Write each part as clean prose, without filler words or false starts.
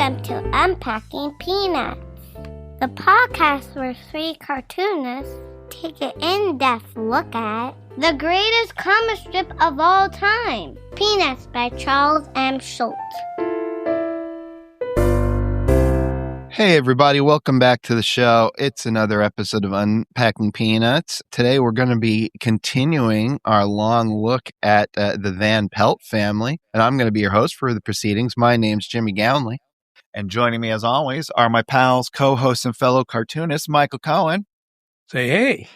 Welcome to Unpacking Peanuts, the podcast where three cartoonists take an in-depth look at the greatest comic strip of all time, Peanuts by Charles M. Schulz. Hey everybody, welcome back to the show. It's another episode of Unpacking Peanuts. Today we're going to be continuing our long look at the Van Pelt family, and I'm going to be your host for the proceedings. My name's Jimmy Gownley. And joining me as always are my pals, co-hosts, and fellow cartoonists, Michael Cohen. Say hey.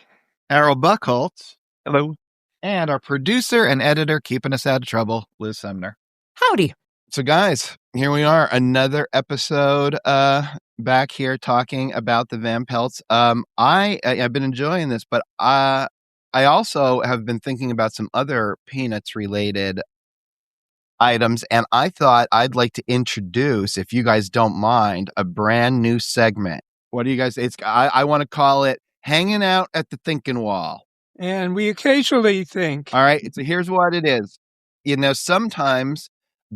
Errol Buckholtz. Hello. And our producer and editor keeping us out of trouble, Liz Sumner. Howdy. So guys, here we are, another episode back here talking about the Van Pelts. I've been enjoying this, but I also have been thinking about some other Peanuts related items, and I thought I'd like to introduce, if you guys don't mind, a brand new segment. What do you guys? I want to call it "Hanging Out at the Thinkin Wall." And we occasionally think. All right, so here's what it is. You know, sometimes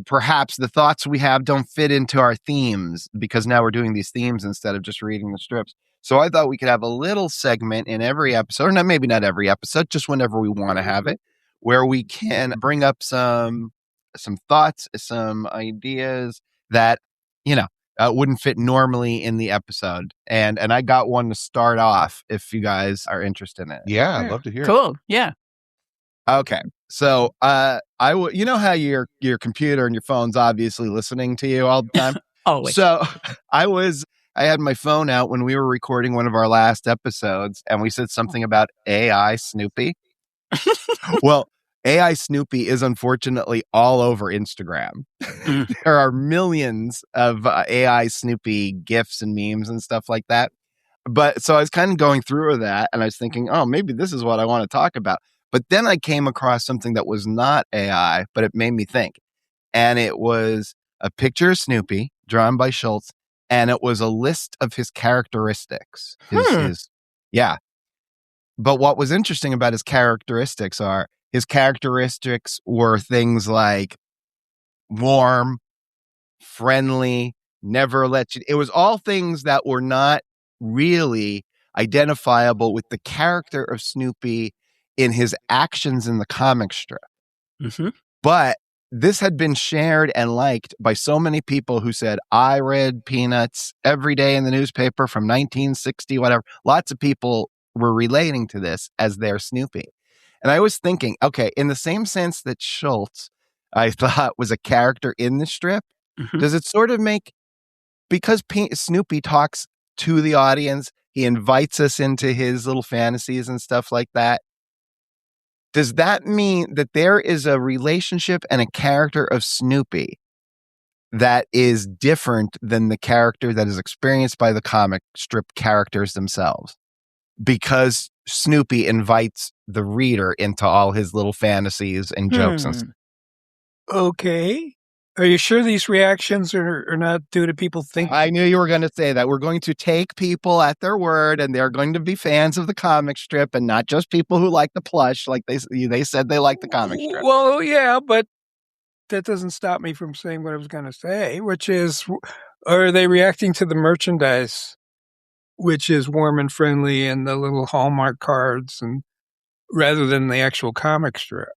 perhaps the thoughts we have don't fit into our themes because now we're doing these themes instead of just reading the strips. So I thought we could have a little segment in every episode, or maybe not every episode, just whenever we want to have it, where we can bring up some thoughts, some ideas that, wouldn't fit normally in the episode. And I got one to start off if you guys are interested in it. Yeah, I'd love to hear it. Cool. Yeah. Okay. So you know how your computer and your phone's obviously listening to you all the time? Always. So I had my phone out when we were recording one of our last episodes, and we said something about AI Snoopy. Well, AI Snoopy is unfortunately all over Instagram. There are millions of AI Snoopy GIFs and memes and stuff like that. But so I was kind of going through that, and I was thinking, oh, maybe this is what I want to talk about. But then I came across something that was not AI, but it made me think. And it was a picture of Snoopy drawn by Schulz, and it was a list of his characteristics. Yeah. But what was interesting about his characteristics were things like warm, friendly, never let you. It was all things that were not really identifiable with the character of Snoopy in his actions in the comic strip. Mm-hmm. But this had been shared and liked by so many people who said, I read Peanuts every day in the newspaper from 1960, whatever. Lots of people were relating to this as their Snoopy. And I was thinking, okay, in the same sense that Schulz, I thought, was a character in the strip, does it sort of make, because Snoopy talks to the audience, he invites us into his little fantasies and stuff like that, does that mean that there is a relationship and a character of Snoopy that is different than the character that is experienced by the comic strip characters themselves? Because Snoopy invites the reader into all his little fantasies and jokes and stuff. Okay. Are you sure these reactions are not due to people thinking? I knew you were going to say that. We're going to take people at their word, and they're going to be fans of the comic strip and not just people who like the plush, like they said they like the comic strip. Well, yeah, but that doesn't stop me from saying what I was going to say, which is, are they reacting to the merchandise, which is warm and friendly and the little Hallmark cards, and rather than the actual comic strip?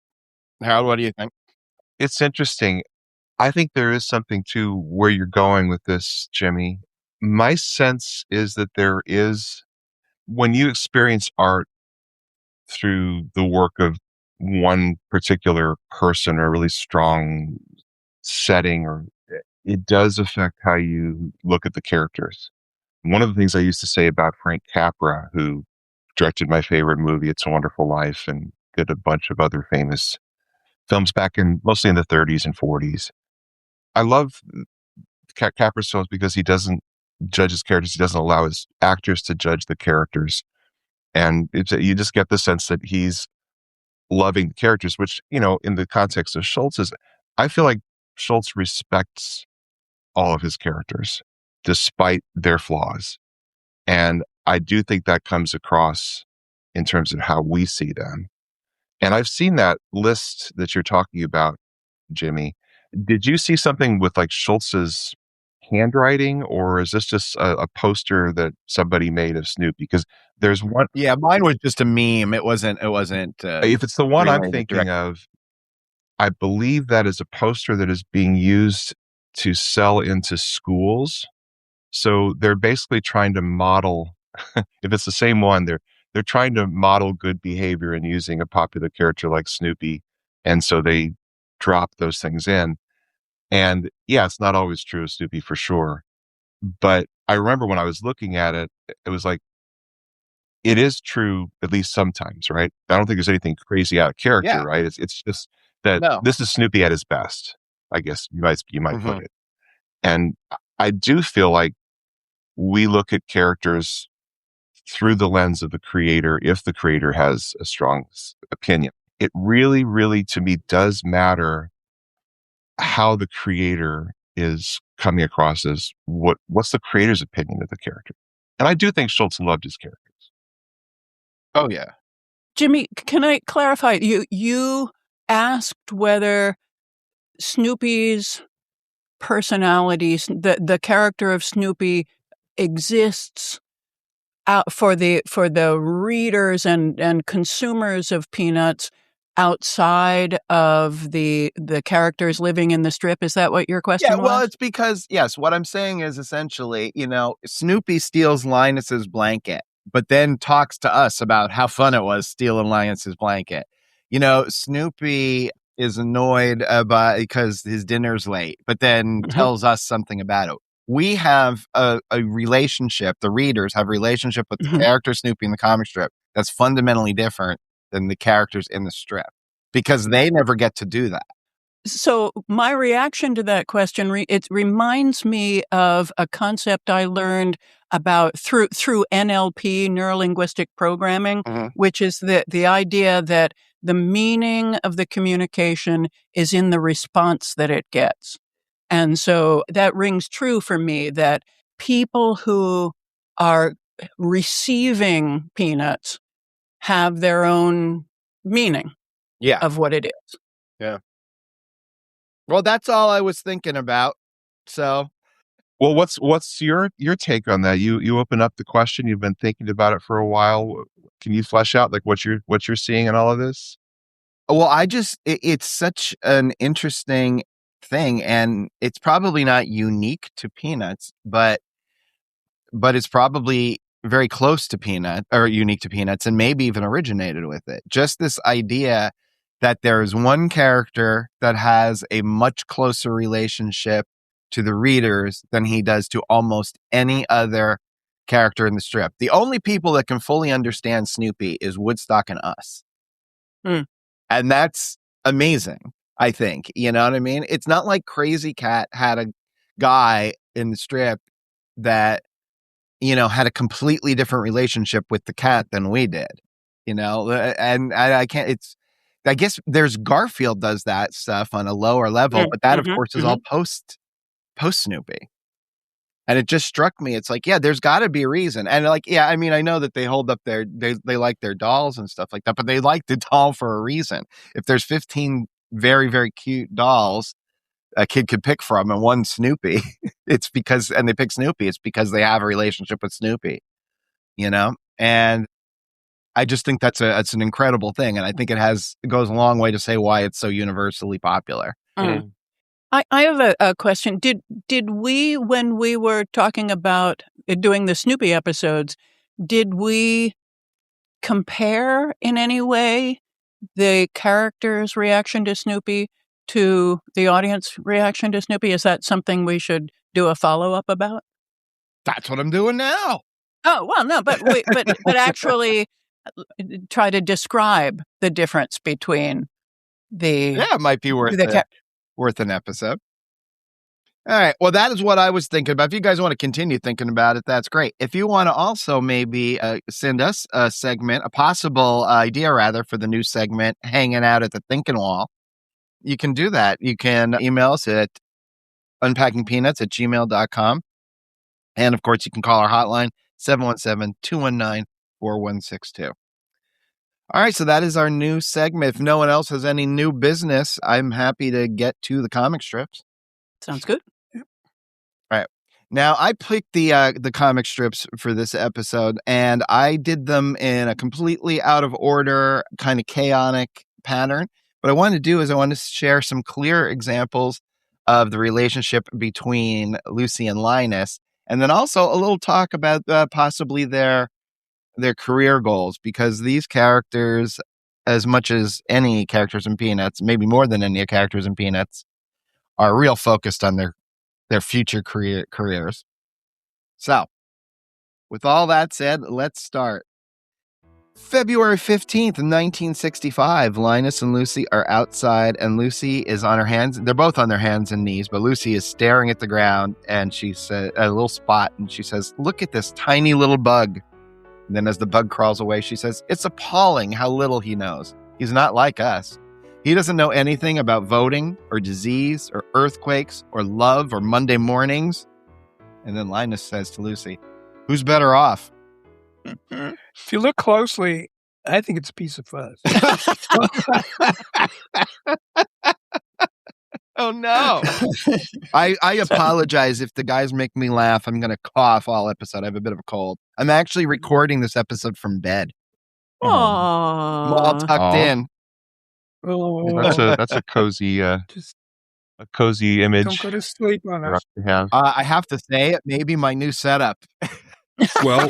Harold, what do you think? It's interesting. I think there is something to where you're going with this, Jimmy. My sense is that there is, when you experience art through the work of one particular person or a really strong setting, or it does affect how you look at the characters. One of the things I used to say about Frank Capra, who directed my favorite movie, It's a Wonderful Life, and did a bunch of other famous films mostly in the 30s and 40s. I love Capra's films because he doesn't judge his characters. He doesn't allow his actors to judge the characters. And you just get the sense that he's loving the characters, which, in the context of Schulz, I feel like Schulz respects all of his characters despite their flaws. And I do think that comes across in terms of how we see them. And I've seen that list that you're talking about, Jimmy. Did you see something with like Schultz's handwriting, or is this just a poster that somebody made of Snoopy? Because there's one. Yeah, mine was just a meme. It wasn't. If it's the one I'm related thinking directly. of, I believe that is a poster that is being used to sell into schools. So they're basically trying to model. If it's the same one, they're trying to model good behavior and using a popular character like Snoopy, and so they drop those things in. And yeah, it's not always true of Snoopy for sure. But I remember when I was looking at it, it was like, it is true at least sometimes, right? I don't think there's anything crazy out of character, Yeah. right? It's just that No. this is Snoopy at his best, I guess you might put Mhm. it. And I do feel like we look at characters through the lens of the creator if the creator has a strong opinion. It really, really, to me, does matter how the creator is coming across as what's the creator's opinion of the character. And I do think Schultz loved his characters. Oh yeah. Jimmy, can I clarify? You asked whether Snoopy's personalities, the character of Snoopy, exists out for the readers and consumers of Peanuts outside of the characters living in the strip. Is that what your question Yeah, well, was? it's because, yes, what I'm saying is essentially, Snoopy steals Linus's blanket, but then talks to us about how fun it was stealing Linus's blanket. Snoopy is annoyed because his dinner's late, but then tells us something about it. We have a relationship, the readers have a relationship with the character Snoopy in the comic strip that's fundamentally different than the characters in the strip because they never get to do that. So my reaction to that question, it reminds me of a concept I learned about through NLP, neurolinguistic programming, which is the idea that the meaning of the communication is in the response that it gets. And so that rings true for me that people who are receiving Peanuts have their own meaning of what it is. Yeah. Well, that's all I was thinking about. So, well, what's your take on that? You open up the question. You've been thinking about it for a while. Can you flesh out like what you're seeing in all of this? Well, it's such an interesting thing, and it's probably not unique to Peanuts, but it's probably very close to Peanut or unique to Peanuts, and maybe even originated with it. Just this idea that there is one character that has a much closer relationship to the readers than he does to almost any other character in the strip. The only people that can fully understand Snoopy is Woodstock and us. And that's amazing, I think. You know what I mean? It's not like Crazy Cat had a guy in the strip that, had a completely different relationship with the cat than we did, and I can't, I guess there's Garfield does that stuff on a lower level, but that of course is all post Snoopy. And it just struck me. It's like, yeah, there's got to be a reason. And like, yeah, I mean, I know that they hold up they like their dolls and stuff like that, but they like the doll for a reason. If there's 15 very, very cute dolls a kid could pick from and one Snoopy, and they pick Snoopy, it's because they have a relationship with Snoopy, And I just think it's an incredible thing. And I think it goes a long way to say why it's so universally popular. I have a question. Did we, when we were talking about doing the Snoopy episodes, did we compare in any way the character's reaction to Snoopy to the audience reaction to Snoopy? Is that something we should do a follow-up about? That's what I'm doing now. Oh, well, no, but actually try to describe the difference between the... Yeah, it might be worth an episode. All right. Well, that is what I was thinking about. If you guys want to continue thinking about it, that's great. If you want to also maybe send us a possible idea rather, for the new segment, Hanging Out at the Thinkin Wall, you can do that. You can email us at unpackingpeanuts@gmail.com. And of course, you can call our hotline, 717-219-4162. All right, so that is our new segment. If no one else has any new business, I'm happy to get to the comic strips. Sounds good. All right. Now, I picked the comic strips for this episode, and I did them in a completely out of order, kind of chaotic pattern. What I wanted to do is I wanted to share some clear examples of the relationship between Lucy and Linus, and then also a little talk about possibly their career goals, because these characters, as much as any characters in Peanuts, maybe more than any characters in Peanuts, are real focused on their future careers. So, with all that said, let's start. February 15th, 1965, Linus and Lucy are outside, and Lucy is on her hands. They're both on their hands and knees, but Lucy is staring at the ground, and she said, a little spot, and she says, "Look at this tiny little bug." And then as the bug crawls away, she says, "It's appalling how little he knows. He's not like us. He doesn't know anything about voting or disease or earthquakes or love or Monday mornings." And then Linus says to Lucy, "Who's better off?" If you look closely, I think it's a piece of fuzz. Oh, no. I apologize if the guys make me laugh. I'm going to cough all episode. I have a bit of a cold. I'm actually recording this episode from bed. Aww. I'm all tucked in. Oh, That's a cozy just image. don't go to sleep on for us. us to have. I have to say, it may be my new setup. Well,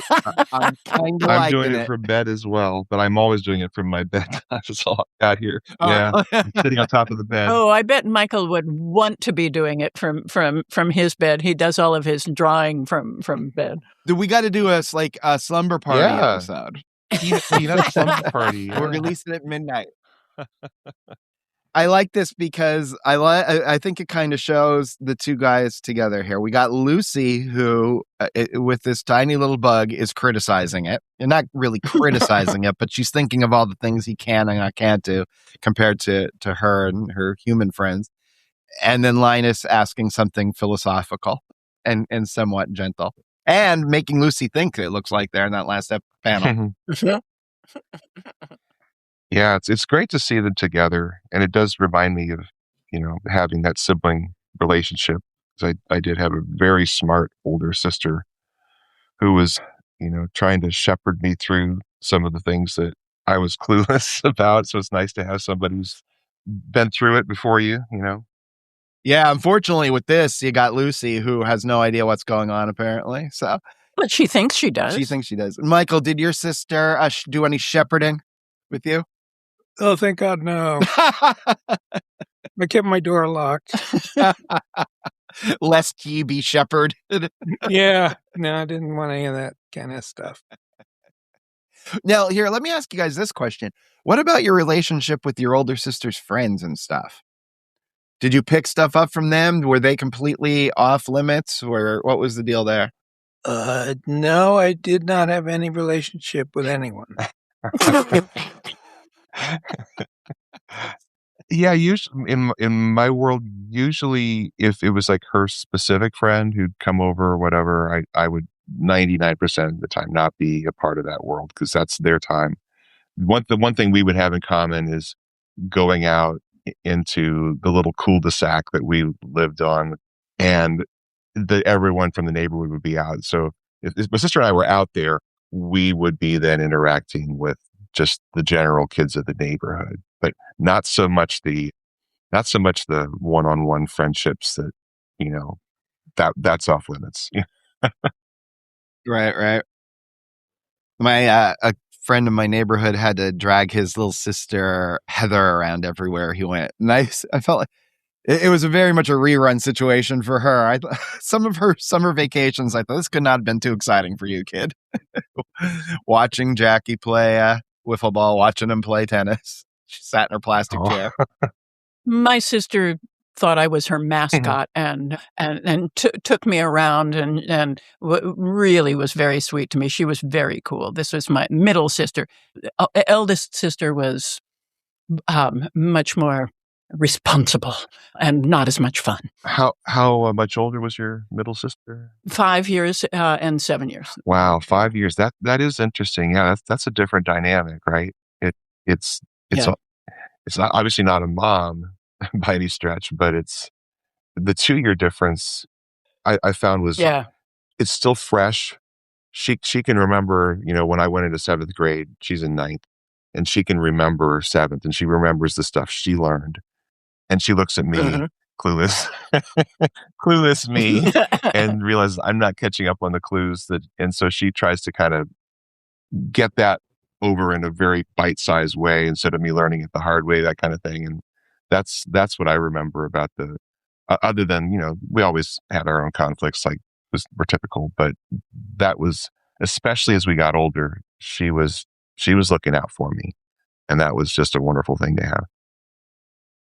I'm kind of I'm doing liking it from bed as well, but I'm always doing it from my bed. That's all I got here. Oh. Yeah, I'm sitting on top of the bed. Oh, I bet Michael would want to be doing it from his bed. He does all of his drawing from bed. We got to do a slumber party episode. Peanut slumber party. We're releasing it at midnight. I like this because I think it kind of shows the two guys together here. We got Lucy, who with this tiny little bug is criticizing it, and not really criticizing it, but she's thinking of all the things he can and can't do compared to her and her human friends. And then Linus asking something philosophical and somewhat gentle, and making Lucy think, it looks like, there in that last panel. Yeah, it's great to see them together, and it does remind me of, having that sibling relationship. 'Cause I did have a very smart older sister who was, trying to shepherd me through some of the things that I was clueless about. So it's nice to have somebody who's been through it before you. Yeah, unfortunately with this, you got Lucy, who has no idea what's going on, apparently. So, But she thinks she does. She thinks she does. Michael, did your sister do any shepherding with you? Oh, thank God, no. I kept my door locked. Lest ye be shepherded. Yeah, no, I didn't want any of that kind of stuff. Now, here, let me ask you guys this question. What about your relationship with your older sister's friends and stuff? Did you pick stuff up from them? Were they completely off limits, or what was the deal there? No, I did not have any relationship with anyone. Yeah, usually in my world, usually if it was like her specific friend who'd come over or whatever, I would 99% of the time not be a part of that world, because that's their time. The one thing we would have in common is going out into the little cul-de-sac that we lived on, and everyone from the neighborhood would be out. So if my sister and I were out there, we would be then interacting with just the general kids of the neighborhood, but not so much the one-on-one friendships that, that's off limits. Right. My a friend in my neighborhood had to drag his little sister Heather around everywhere he went. And I felt like it was very much a rerun situation for her. Some of her summer vacations, I thought, this could not have been too exciting for you, kid. Watching Jackie play wiffle ball, watching him play tennis. She sat in her plastic chair. My sister thought I was her mascot and took me around and really was very sweet to me. She was very cool. This was my middle sister. Eldest sister was much more responsible and not as much fun. How much older was your middle sister? 5 years and 7 years. Wow, 5 years. That is interesting. Yeah, that's a different dynamic, right? It's not, obviously not a mom by any stretch, but it's the 2-year difference. I found was it's still fresh. She can remember, when I went into 7th grade, she's in 9th, and she can remember 7th, and she remembers the stuff she learned. And she looks at me, clueless, clueless me, and realizes I'm not catching up on the clues and so she tries to kind of get that over in a very bite-sized way instead of me learning it the hard way, that kind of thing. And that's what I remember about other than, we always had our own conflicts, like were typical, but that was, especially as we got older, she was looking out for me. And that was just a wonderful thing to have.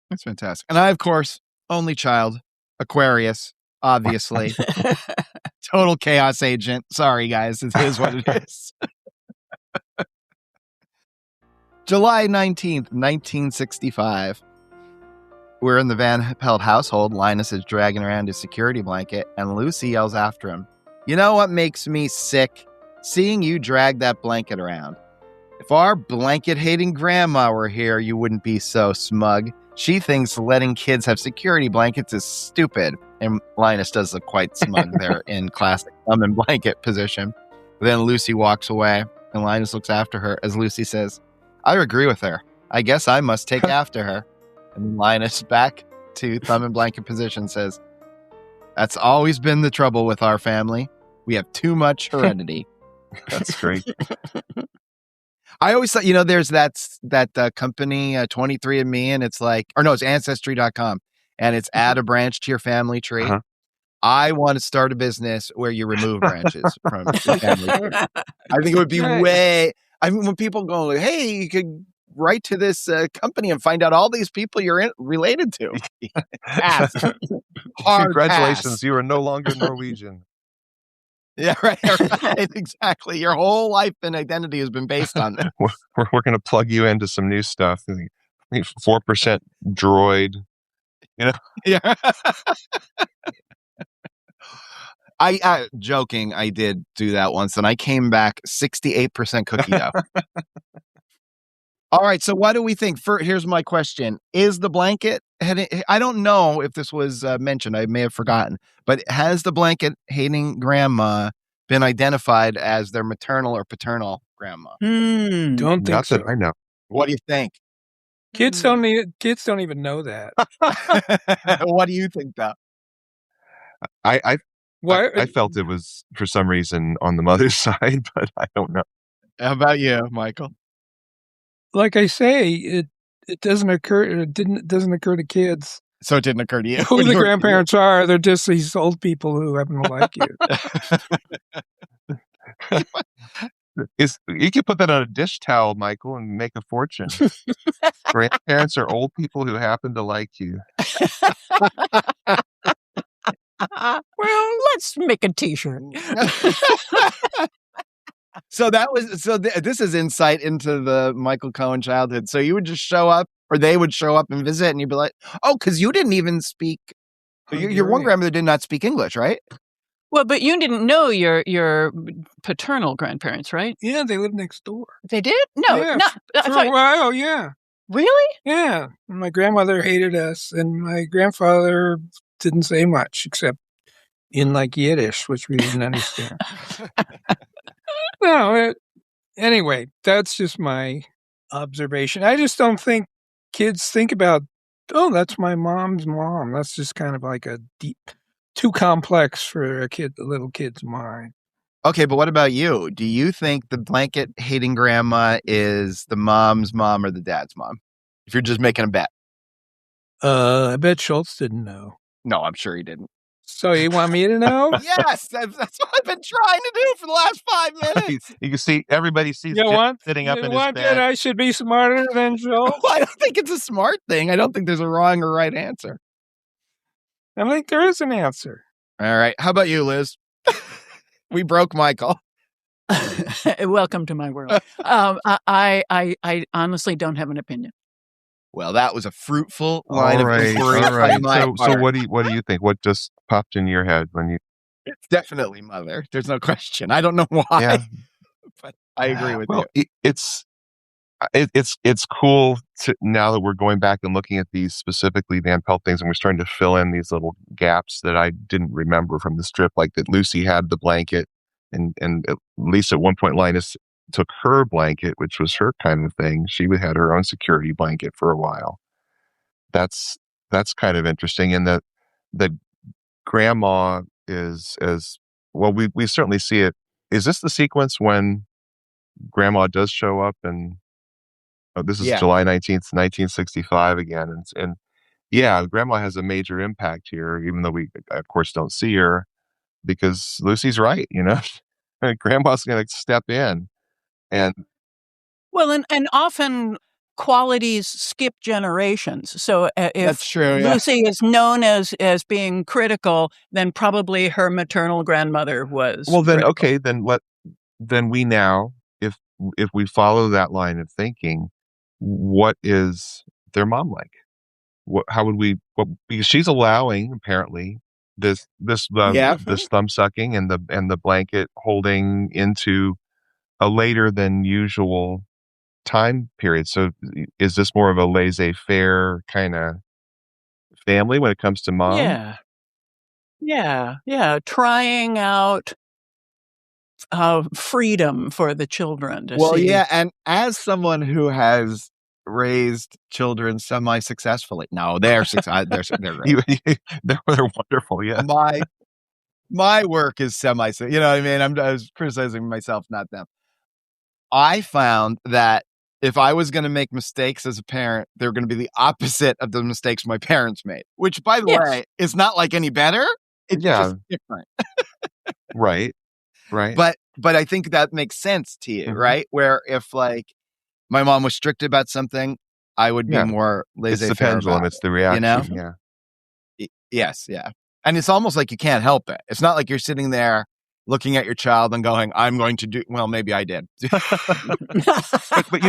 That's fantastic. And I, of course, only child, Aquarius, obviously. Total chaos agent. Sorry, guys. It is what it is. July 19th, 1965. We're in the Van Pelt household. Linus is dragging around his security blanket, and Lucy yells after him, "You know what makes me sick? Seeing you drag that blanket around. If our blanket-hating grandma were here, you wouldn't be so smug. She thinks letting kids have security blankets is stupid." And Linus does look quite smug there in classic thumb and blanket position. Then Lucy walks away, and Linus looks after her as Lucy says, "I agree with her. I guess I must take after her." And Linus, back to thumb and blanket position, says, "That's always been the trouble with our family. We have too much heredity." That's great. I always thought, there's that company, 23andMe, and it's like, or no, it's Ancestry.com, and it's add a branch to your family tree. Uh-huh. I want to start a business where you remove branches from your family tree. I think it would be when people go, "Hey, you could write to this company and find out all these people you're related to." Pass. Congratulations, pass. You are no longer Norwegian. Yeah, right. Exactly. Your whole life and identity has been based on that. We're going to plug you into some new stuff. 4% droid. Yeah. I joking, I did do that once, and I came back 68% cookie dough. All right, so what do we think? Here's my question. Is the blanket heading... I don't know if this was mentioned. I may have forgotten. But has the blanket-hating grandma been identified as their maternal or paternal grandma? Don't think so. That I know. What do you think? Kids don't even know that. What do you think, though? I felt it was, for some reason, on the mother's side, but I don't know. How about you, Michael? Like I say, it doesn't occur. It doesn't occur to kids. So it didn't occur to you. Who the grandparents are? They're just these old people who happen to like you. You could put that on a dish towel, Michael, and make a fortune. Grandparents are old people who happen to like you. Well, let's make a T-shirt. So this is insight into the Michael Cohen childhood. So you would just show up, or they would show up and visit, and you'd be like, "Oh, because you didn't even speak. Your one grandmother did not speak English, right?" Well, but you didn't know your paternal grandparents, right? Yeah, they lived next door. They did? No, yeah, not for a while. Yeah. Really? Yeah. My grandmother hated us, and my grandfather didn't say much except in like Yiddish, which we didn't understand. No, anyway, that's just my observation. I just don't think kids think about, "Oh, that's my mom's mom." That's just kind of like too complex for a little kid's mind. Okay, but what about you? Do you think the blanket-hating grandma is the mom's mom or the dad's mom? If you're just making a bet. I bet Schultz didn't know. No, I'm sure he didn't. So you want me to know? Yes, that's what I've been trying to do for the last 5 minutes. You can see, everybody sees Jim sitting up in his bed. That I should be smarter than Schultz? Well, I don't think it's a smart thing. I don't think there's a wrong or right answer. I think there is an answer. All right. How about you, Liz? We broke Michael. Welcome to my world. I honestly don't have an opinion. Well, that was a fruitful line of inquiry. All right. So what do you think? What just popped in your head when you? It's definitely mother. There's no question. I don't know why, but I agree with you. it's cool to now that we're going back and looking at these specifically Van Pelt things, and we're starting to fill in these little gaps that I didn't remember from the strip, like that Lucy had the blanket, and at least at one point Linus took her blanket, which was her kind of thing. She had her own security blanket for a while. That's kind of interesting, and that grandma is as well. We certainly see it. Is this the sequence when grandma does show up and? Oh, this is July 19th, 1965 again. And yeah, grandma has a major impact here, even though we, of course, don't see her because Lucy's right, grandma's going to step in. And well, and often qualities skip generations. So if that's true, Lucy is known as being critical, then probably her maternal grandmother was. Well, then, critical. okay, then we now, if we follow that line of thinking, what is their mom like? How would we? Because she's allowing apparently this thumb sucking and the blanket holding into a later than usual time period. So is this more of a laissez-faire kind of family when it comes to mom? Yeah. Trying out freedom for the children to see. Yeah, and as someone who has raised children semi-successfully, no, they're great. They're wonderful. Yeah, my work is semi. You know what I mean? I was criticizing myself, not them. I found that if I was going to make mistakes as a parent, they're going to be the opposite of the mistakes my parents made. Which, by the way, is not like any better. It's just different. Right. But I think that makes sense to you, right? Where if like my mom was strict about something, I would be more laissez-faire. It's the pendulum. It's the reaction. Yes. And it's almost like you can't help it. It's not like you're sitting there looking at your child and going, I'm going to do, well, maybe I did. but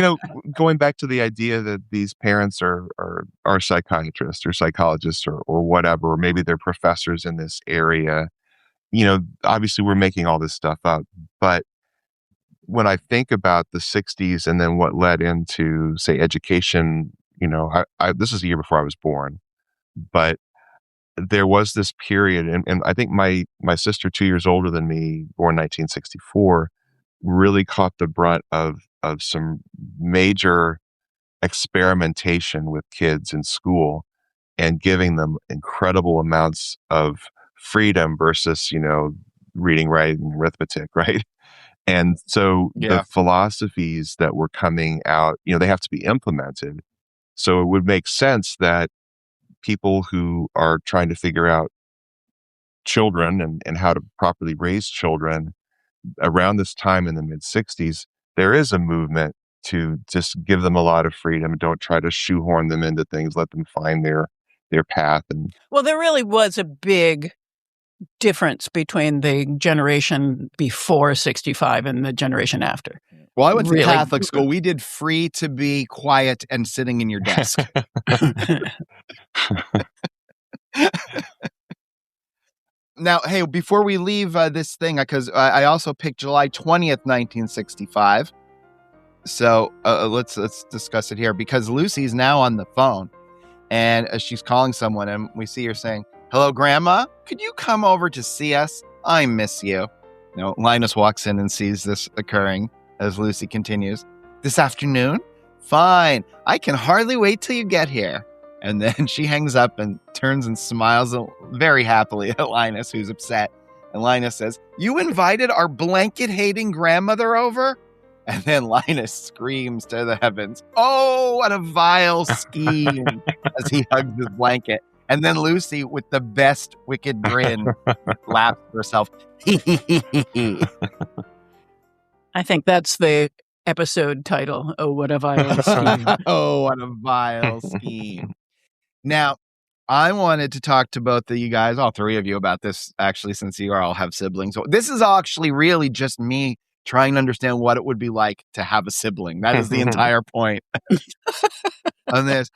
going back to the idea that these parents are psychiatrists or psychologists or whatever, or maybe they're professors in this area. Obviously we're making all this stuff up, but when I think about the 60s and then what led into, say, education, this is a year before I was born, but there was this period, and I think my sister, 2 years older than me, born 1964, really caught the brunt of some major experimentation with kids in school and giving them incredible amounts of freedom versus, reading, writing, arithmetic, right? And so the philosophies that were coming out, they have to be implemented. So it would make sense that people who are trying to figure out children and how to properly raise children around this time in the mid-60s, there is a movement to just give them a lot of freedom and don't try to shoehorn them into things, let them find their path. And well, there really was a big difference between the generation before 65 and the generation after. Well, I went to Catholic school. We did free to be quiet and sitting in your desk. Now, hey, before we leave this thing, because I also picked July 20th, 1965. So let's discuss it here, because Lucy's now on the phone and she's calling someone, and we see her saying, "Hello, Grandma. Could you come over to see us? I miss you." Linus walks in and sees this occurring as Lucy continues, "This afternoon? Fine. I can hardly wait till you get here." And then she hangs up and turns and smiles very happily at Linus, who's upset. And Linus says, "You invited our blanket-hating grandmother over?" And then Linus screams to the heavens, "Oh, what a vile scheme," as he hugs his blanket. And then Lucy, with the best wicked grin, laughs to herself. I think that's the episode title. Oh, what a vile scheme. Oh, what a vile scheme. Now, I wanted to talk to both of you guys, all three of you, about this, actually, since you all have siblings. So this is actually really just me trying to understand what it would be like to have a sibling. That is the entire point on this.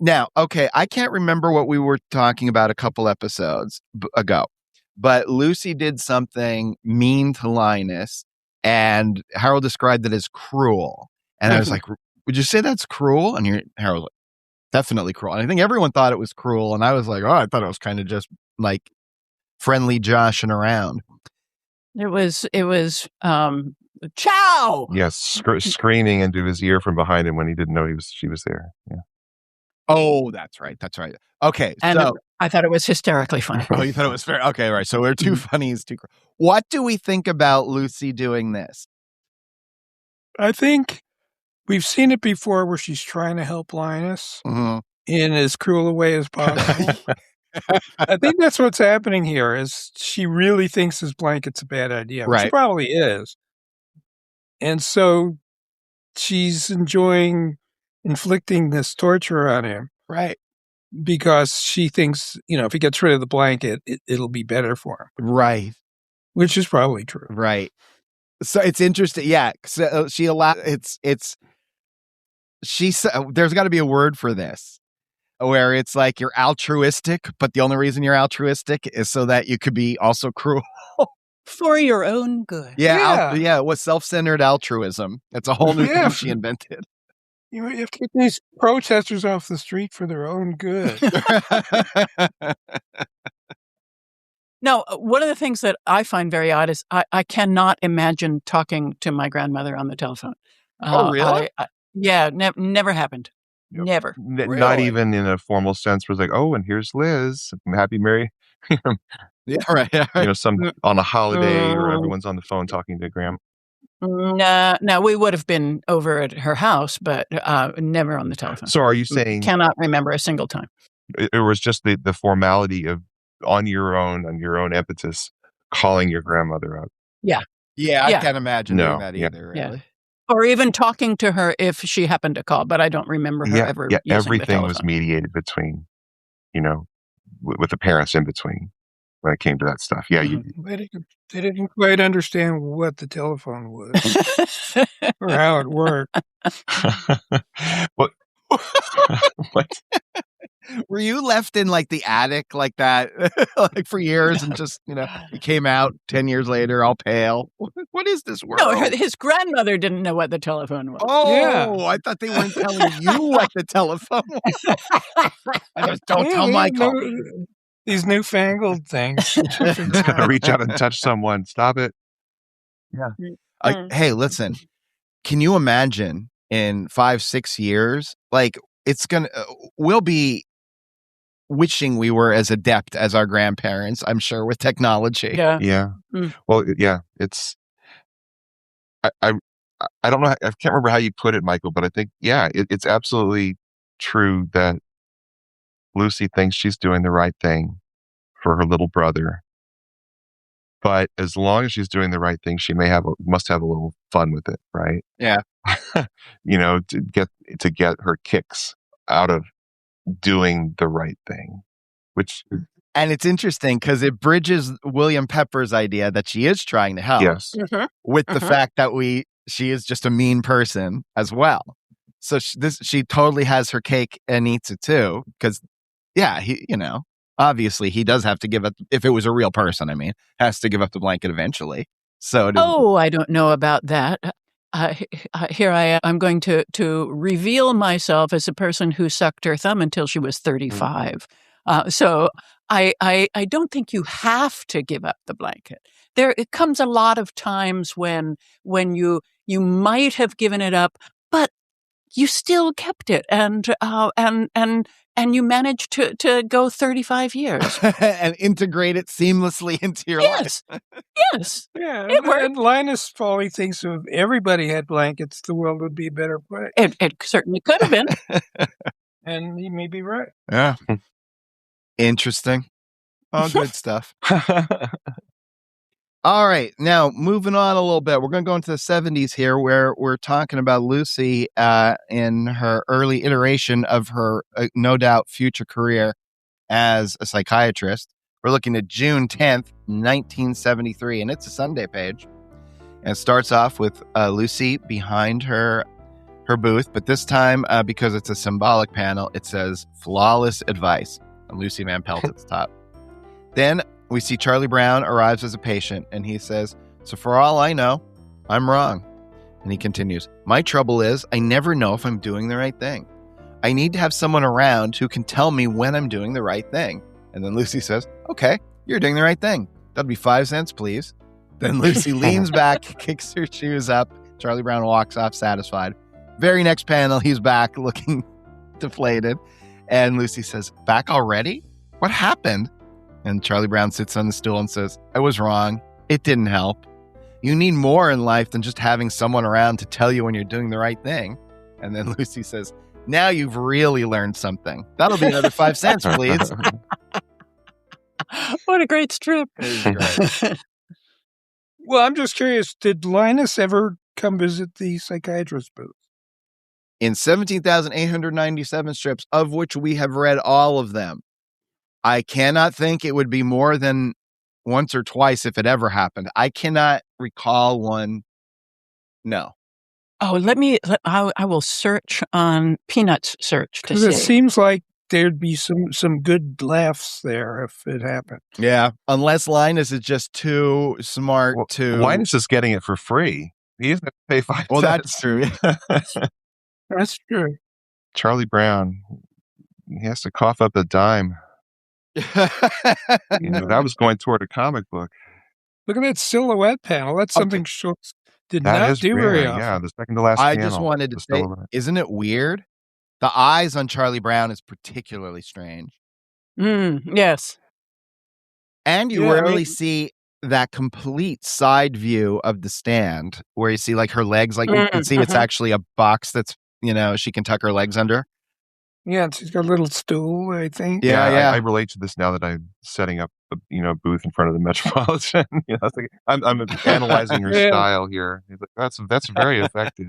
Now, okay, I can't remember what we were talking about a couple episodes ago, but Lucy did something mean to Linus, and Harold described it as cruel. And I was like, would you say that's cruel? And Harold was like, definitely cruel. And I think everyone thought it was cruel. And I was like, oh, I thought it was kind of just like friendly joshing around. It was chow. Yes, screaming into his ear from behind him when he didn't know she was there. Yeah. Oh, that's right. Okay, And so I thought it was hysterically funny. oh, you thought it was fair. Okay, right. So we're too funny. What do we think about Lucy doing this? I think we've seen it before where she's trying to help Linus in as cruel a way as possible. I think that's what's happening here is she really thinks his blanket's a bad idea. Which Right. She probably is. And so she's enjoying inflicting this torture on him. Right. Because she thinks, if he gets rid of the blanket, it'll be better for him. Right. Which is probably true. Right. So it's interesting. Yeah. So she allowed there's got to be a word for this where it's like you're altruistic, but the only reason you're altruistic is so that you could be also cruel. For your own good. Yeah. It was self-centered altruism. It's a whole new thing she invented. You have to get these protesters off the street for their own good. No, one of the things that I find very odd is I cannot imagine talking to my grandmother on the telephone. Oh, really? Never happened. Yep. Never. Not even in a formal sense where it's like, oh, and here's Liz. Happy Mary. Yeah, right. On a holiday or everyone's on the phone talking to Grandma. No, we would have been over at her house, but never on the telephone. So are you saying... Cannot remember a single time. It was just the formality of on your own impetus, calling your grandmother up. Yeah, I can't imagine doing that either. Really. Yeah. Or even talking to her if she happened to call, but I don't remember her ever using everything the was mediated between, with the parents in between when it came to that stuff. Yeah, they didn't quite understand what the telephone was or how it worked. What? What? Were you left in like the attic like that like for years and just, you came out 10 years later all pale? What is this world? No, his grandmother didn't know what the telephone was. Oh, yeah. I thought they weren't telling you what the telephone was. I just don't tell Michael. These newfangled things. It's going to reach out and touch someone. Stop it. Yeah. Hey, listen, can you imagine in 5-6 years, like we'll be wishing we were as adept as our grandparents, I'm sure, with technology. Yeah. Well, yeah, it's, I don't know. I can't remember how you put it, Michael, but I think, it's absolutely true that Lucy thinks she's doing the right thing for her little brother. But as long as she's doing the right thing, she must have a little fun with it, right? Yeah. To get her kicks out of doing the right thing, and it's interesting because it bridges William Pepper's idea that she is trying to help with the fact that she is just a mean person as well. So she totally has her cake and eats it too. Because he, obviously he does have to give up. If it was a real person, has to give up the blanket eventually. So I don't know about that. Here I am. I'm going to reveal myself as a person who sucked her thumb until she was 35. So I don't think you have to give up the blanket. It comes a lot of times when you might have given it up, but you still kept it, and you managed to go 35 years and integrate it seamlessly into your life. Yes. Yeah. It worked. And Linus probably thinks if everybody had blankets, the world would be a better place. It certainly could have been. And he may be right. Yeah. Interesting. All good stuff. All right. Now, moving on a little bit, we're going to go into the 70s here where we're talking about Lucy in her early iteration of her, no doubt, future career as a psychiatrist. We're looking at June 10th, 1973, and it's a Sunday page. And it starts off with Lucy behind her booth, but this time, because it's a symbolic panel, it says flawless advice. And Lucy Van Pelt at the top. Then we see Charlie Brown arrives as a patient, and he says, "So for all I know, I'm wrong. And he continues, my trouble is I never know if I'm doing the right thing. I need to have someone around who can tell me when I'm doing the right thing. And then Lucy says, okay, you're doing the right thing. That'll be 5 cents, please. Then Lucy leans back, kicks her shoes up. Charlie Brown walks off satisfied. Very next panel, he's back looking deflated. And Lucy says, back already? What happened? And Charlie Brown sits on the stool and says, I was wrong. It didn't help. You need more in life than just having someone around to tell you when you're doing the right thing. And then Lucy says, now you've really learned something. That'll be another 5 cents, please. What a great strip. Well, I'm just curious, did Linus ever come visit the psychiatrist booth? In 17,897 strips, of which we have read all of them, I cannot think it would be more than once or twice if it ever happened. I cannot recall one. No. Oh, I will search on Peanuts search to see. Because it seems like there'd be some good laughs there if it happened. Yeah, unless Linus is just too smart to... Linus is getting it for free. He doesn't have to pay 5 cents. Well, that's true. That's true. Charlie Brown, he has to cough up a dime. That was going toward a comic book. Look at that silhouette panel. That's something Schultz did not do very often. Yeah, the second to last I panel. just wanted to say, isn't it weird? The eyes on Charlie Brown is particularly strange. Yes. And you rarely see that complete side view of the stand where you see like her legs, like you can see it's actually a box that's, she can tuck her legs under. Yeah, she's got a little stool, I think. Yeah. I relate to this now that I'm setting up a booth in front of the Metropolitan. I'm analyzing her style here. He's like, that's very effective.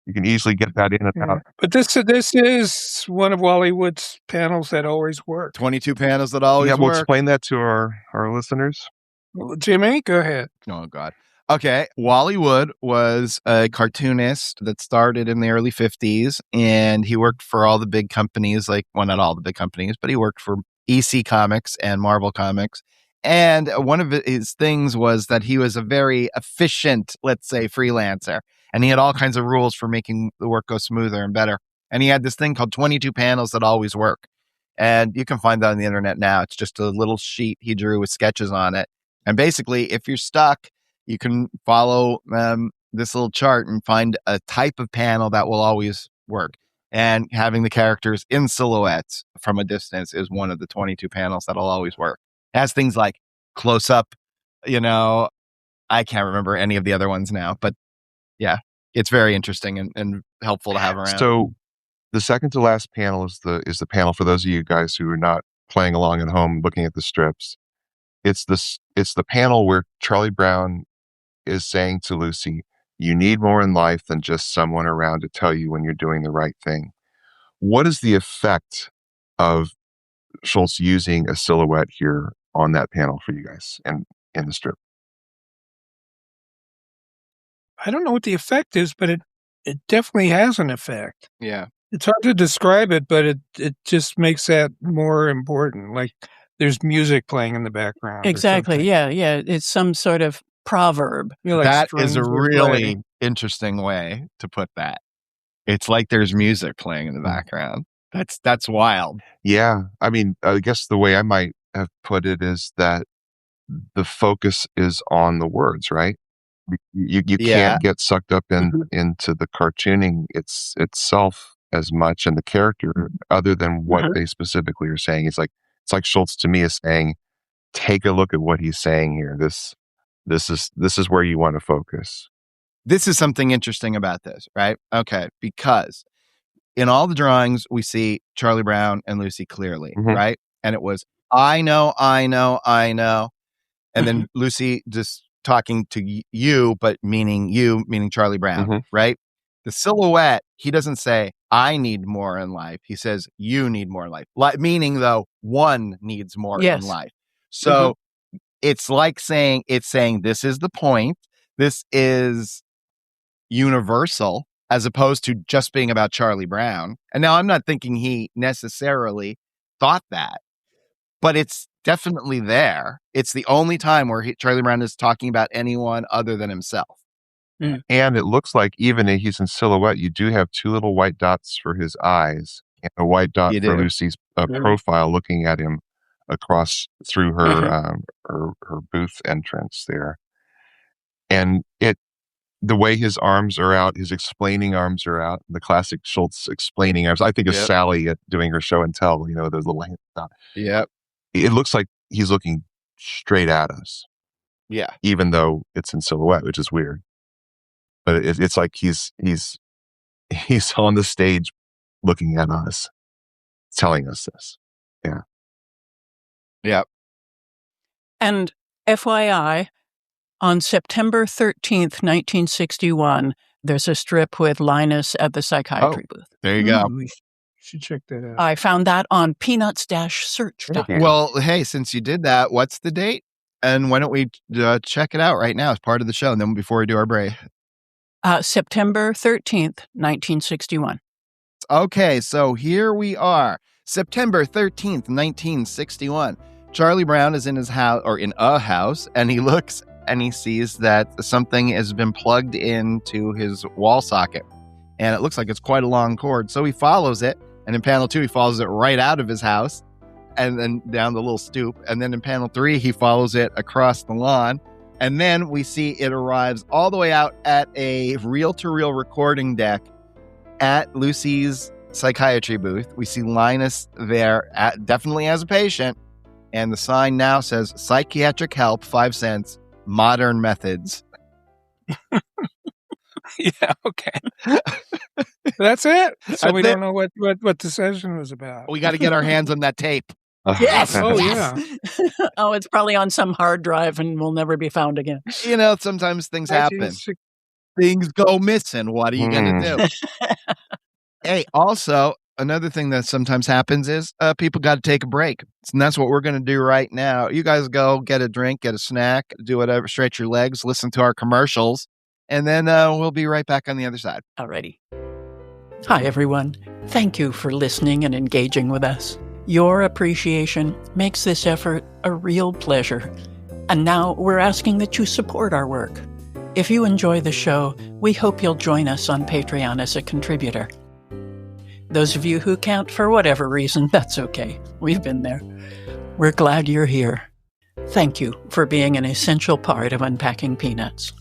You can easily get that in and out. But this is one of Wally Wood's panels that always work. 22 panels that always work. We'll explain that to our listeners. Well, Jimmy, go ahead. Oh, God. Okay. Wally Wood was a cartoonist that started in the early 50s, and he worked for all the big companies, not all the big companies, but he worked for EC Comics and Marvel Comics. And one of his things was that he was a very efficient, let's say, freelancer. And he had all kinds of rules for making the work go smoother and better. And he had this thing called 22 panels that always work. And you can find that on the internet now. It's just a little sheet he drew with sketches on it. And basically, if you're stuck, you can follow this little chart and find a type of panel that will always work. And having the characters in silhouettes from a distance is one of the 22 panels that'll always work. It has things like close up, I can't remember any of the other ones now, but yeah, it's very interesting and helpful to have around. So the second to last panel is the panel for those of you guys who are not playing along at home looking at the strips. It's the panel where Charlie Brown is saying to Lucy, you need more in life than just someone around to tell you when you're doing the right thing. What is the effect of Schultz using a silhouette here on that panel for you guys and in the strip? I don't know what the effect is, but it definitely has an effect. Yeah. It's hard to describe it, but it just makes that more important. Like there's music playing in the background. Exactly. Yeah. It's some sort of proverb. That is a really interesting way to put that. It's like there's music playing in the background. That's wild. Yeah. I mean, I guess the way I might have put it is that the focus is on the words, right? You can't get sucked up into the cartooning itself as much and the character other than what they specifically are saying. It's like Schultz to me is saying, take a look at what he's saying here. This is where you want to focus. This is something interesting about this, right? Okay, because in all the drawings we see Charlie Brown and Lucy clearly, right? And it was I know. And then Lucy just talking to you, but meaning Charlie Brown, right? The silhouette, he doesn't say, I need more in life. He says, you need more in life. Meaning, though, one needs more in life. So it's like saying, this is the point. This is universal, as opposed to just being about Charlie Brown. And now I'm not thinking he necessarily thought that, but it's definitely there. It's the only time where Charlie Brown is talking about anyone other than himself. And it looks like even if he's in silhouette, you do have two little white dots for his eyes and a white dot You for do. Lucy's profile looking at him across through her her booth entrance there. And the way his arms are out, his explaining arms are out, the classic Schultz explaining arms. I think of Yep. Sally doing her show and tell, you know, those little hands out. Yep. It looks like he's looking straight at us. Yeah. Even though it's in silhouette, which is weird. But it's like he's on the stage looking at us, telling us this. Yeah. Yep. And FYI, on September 13th, 1961, there's a strip with Linus at the psychiatry booth. There you go. We should check that out. I found that on peanuts-search.com. Yeah. Well, hey, since you did that, what's the date? And why don't we check it out right now as part of the show, and then before we do our break. September 13th, 1961. Okay, so here we are. September 13th, 1961. Charlie Brown is in his house, or in a house, and he looks and he sees that something has been plugged into his wall socket. And it looks like it's quite a long cord. So he follows it, and in panel 2, he follows it right out of his house and then down the little stoop. And then in panel 3, he follows it across the lawn. And then we see it arrives all the way out at a reel-to-reel recording deck at Lucy's psychiatry booth. We see Linus there, definitely as a patient. And the sign now says, psychiatric help, 5 cents, modern methods. Yeah, okay. That's it. So we That's don't know what the session was about. We got to get our hands on that tape. Yes. Oh, yes. Oh, it's probably on some hard drive and will never be found again. You know, sometimes things happen. Things go missing. What are you going to do? Hey, also, another thing that sometimes happens is people got to take a break. And that's what we're going to do right now. You guys go get a drink, get a snack, do whatever, stretch your legs, listen to our commercials, and then we'll be right back on the other side. Alrighty. Hi, everyone. Thank you for listening and engaging with us. Your appreciation makes this effort a real pleasure. And now we're asking that you support our work. If you enjoy the show, we hope you'll join us on Patreon as a contributor. Those of you who can't for whatever reason, that's okay. We've been there. We're glad you're here. Thank you for being an essential part of Unpacking Peanuts.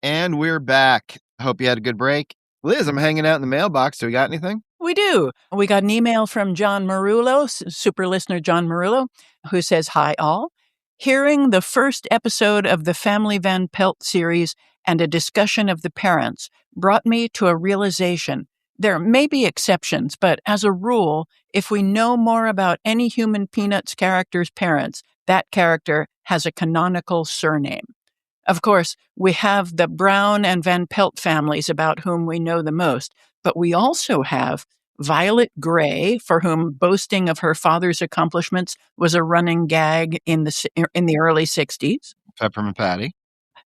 And we're back. Hope you had a good break. Liz, I'm hanging out in the mailbox. Do we got anything? We do. We got an email from John Marullo, super listener John Marullo, who says, hi all. Hearing the first episode of the Family Van Pelt series and a discussion of the parents brought me to a realization. There may be exceptions, but as a rule, if we know more about any human Peanuts character's parents, that character has a canonical surname. Of course, we have the Brown and Van Pelt families about whom we know the most, but we also have Violet Gray, for whom boasting of her father's accomplishments was a running gag in the early 60s. Peppermint Patty.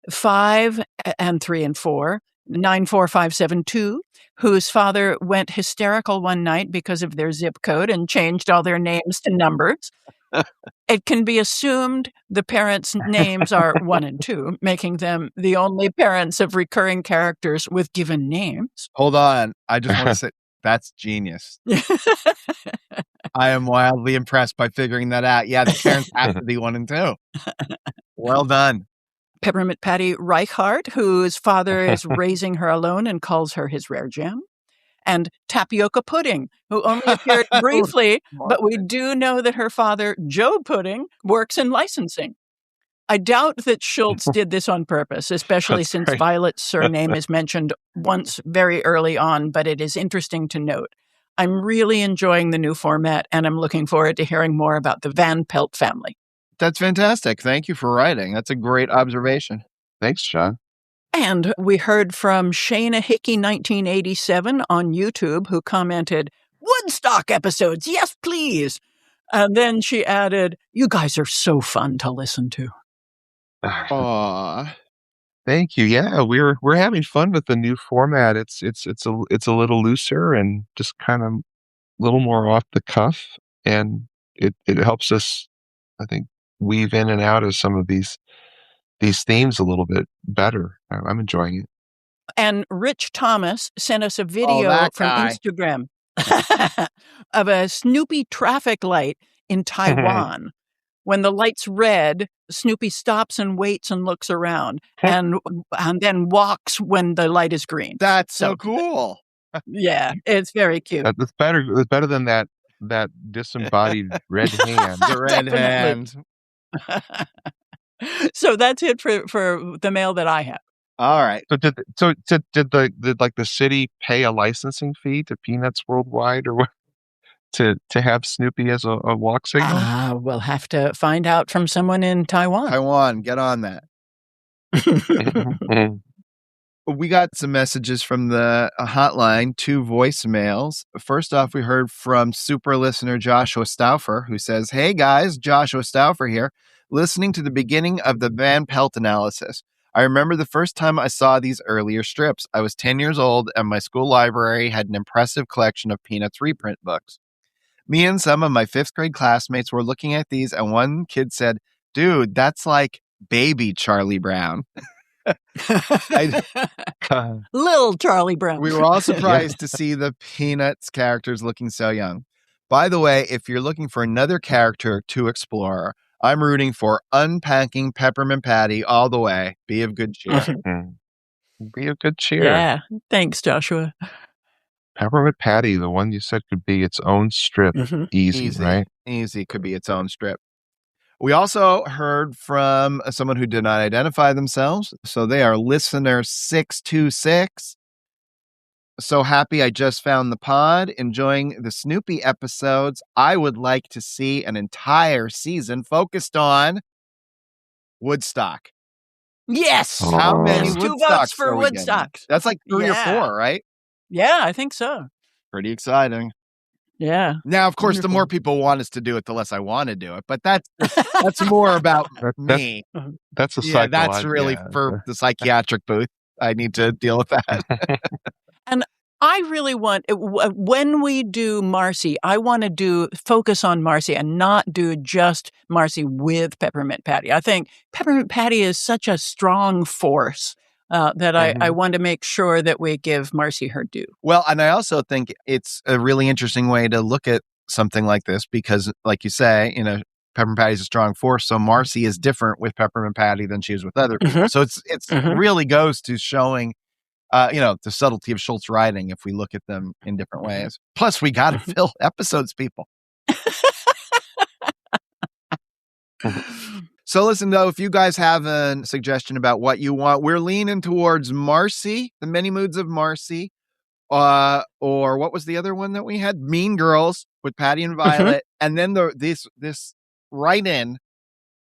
5 and 3 and 4, 94572, whose father went hysterical one night because of their zip code and changed all their names to numbers. It can be assumed the parents' names are 1 and 2, making them the only parents of recurring characters with given names. Hold on. I just want to say, that's genius. I am wildly impressed by figuring that out. Yeah, the parents have to be 1 and 2. Well done. Peppermint Patty Reichhardt, whose father is raising her alone and calls her his rare gem. And Tapioca Pudding, who only appeared briefly, but we do know that her father, Joe Pudding, works in licensing. I doubt that Schultz did this on purpose, especially since right. Violet's surname is mentioned once very early on, but it is interesting to note. I'm really enjoying the new format, and I'm looking forward to hearing more about the Van Pelt family. That's fantastic. Thank you for writing. That's a great observation. Thanks, John. And we heard from Shayna Hickey 1987 on YouTube, who commented, Woodstock episodes, yes, please. And then she added, you guys are so fun to listen to. Aww. Thank you. Yeah, we're having fun with the new format. It's a little looser and just kind of a little more off the cuff, and it helps us, I think, weave in and out of some of these themes a little bit better. I'm enjoying it. And Rich Thomas sent us a Oh, video that from guy. Instagram of a Snoopy traffic light in Taiwan. When the light's red, Snoopy stops and waits and looks around and then walks when the light is green. That's so cool. Yeah, it's very cute. That's better. It's better than that disembodied red hand. The red Definitely. hand. So that's it for the mail that I have. All right. So did the city pay a licensing fee to Peanuts Worldwide or what to have Snoopy as a walk signal? We'll have to find out from someone in Taiwan. Taiwan, get on that. We got some messages from the hotline, 2 voicemails. First off, we heard from super listener Joshua Stauffer, who says, "Hey guys, Joshua Stauffer here, listening to the beginning of the Van Pelt analysis. I remember the first time I saw these earlier strips. I was 10 years old and my school library had an impressive collection of Peanuts reprint books. Me and some of my 5th grade classmates were looking at these and one kid said, 'Dude, that's like baby Charlie Brown.'" Little Charlie Brown. We were all surprised to see the Peanuts characters looking so young. By the way, if you're looking for another character to explore, I'm rooting for Unpacking Peppermint Patty all the way. Be of good cheer. Be of good cheer. Yeah, thanks, Joshua. Peppermint Patty, the one you said could be its own strip. Easy, right? Easy could be its own strip. We also heard from someone who did not identify themselves. So they are listener 626. So happy I just found the pod. Enjoying the Snoopy episodes. I would like to see an entire season focused on Woodstock. Yes. How many Yes, 2 Woodstocks votes for are we getting? Woodstock. That's like 3 or 4, right? Yeah, I think so. Pretty exciting. Yeah. Now, of course, the Wonderful. more people want us to do it, the less I want to do it. But that's more about me. That's a Yeah, that's really for the psychiatric booth. I need to deal with that. And I really want, when we do Marcy, I want to focus on Marcy and not do just Marcy with Peppermint Patty. I think Peppermint Patty is such a strong force that I want to make sure that we give Marcy her due. Well, and I also think it's a really interesting way to look at something like this because, like you say, Peppermint Patty is a strong force. So Marcy is different with Peppermint Patty than she is with other people. So it's really goes to showing, the subtlety of Schultz writing if we look at them in different ways. Plus, we got to fill episodes, people. So listen, though, if you guys have a suggestion about what you want, we're leaning towards Marcy, the Many Moods of Marcy, or what was the other one that we had? Mean Girls with Patty and Violet, and then this write-in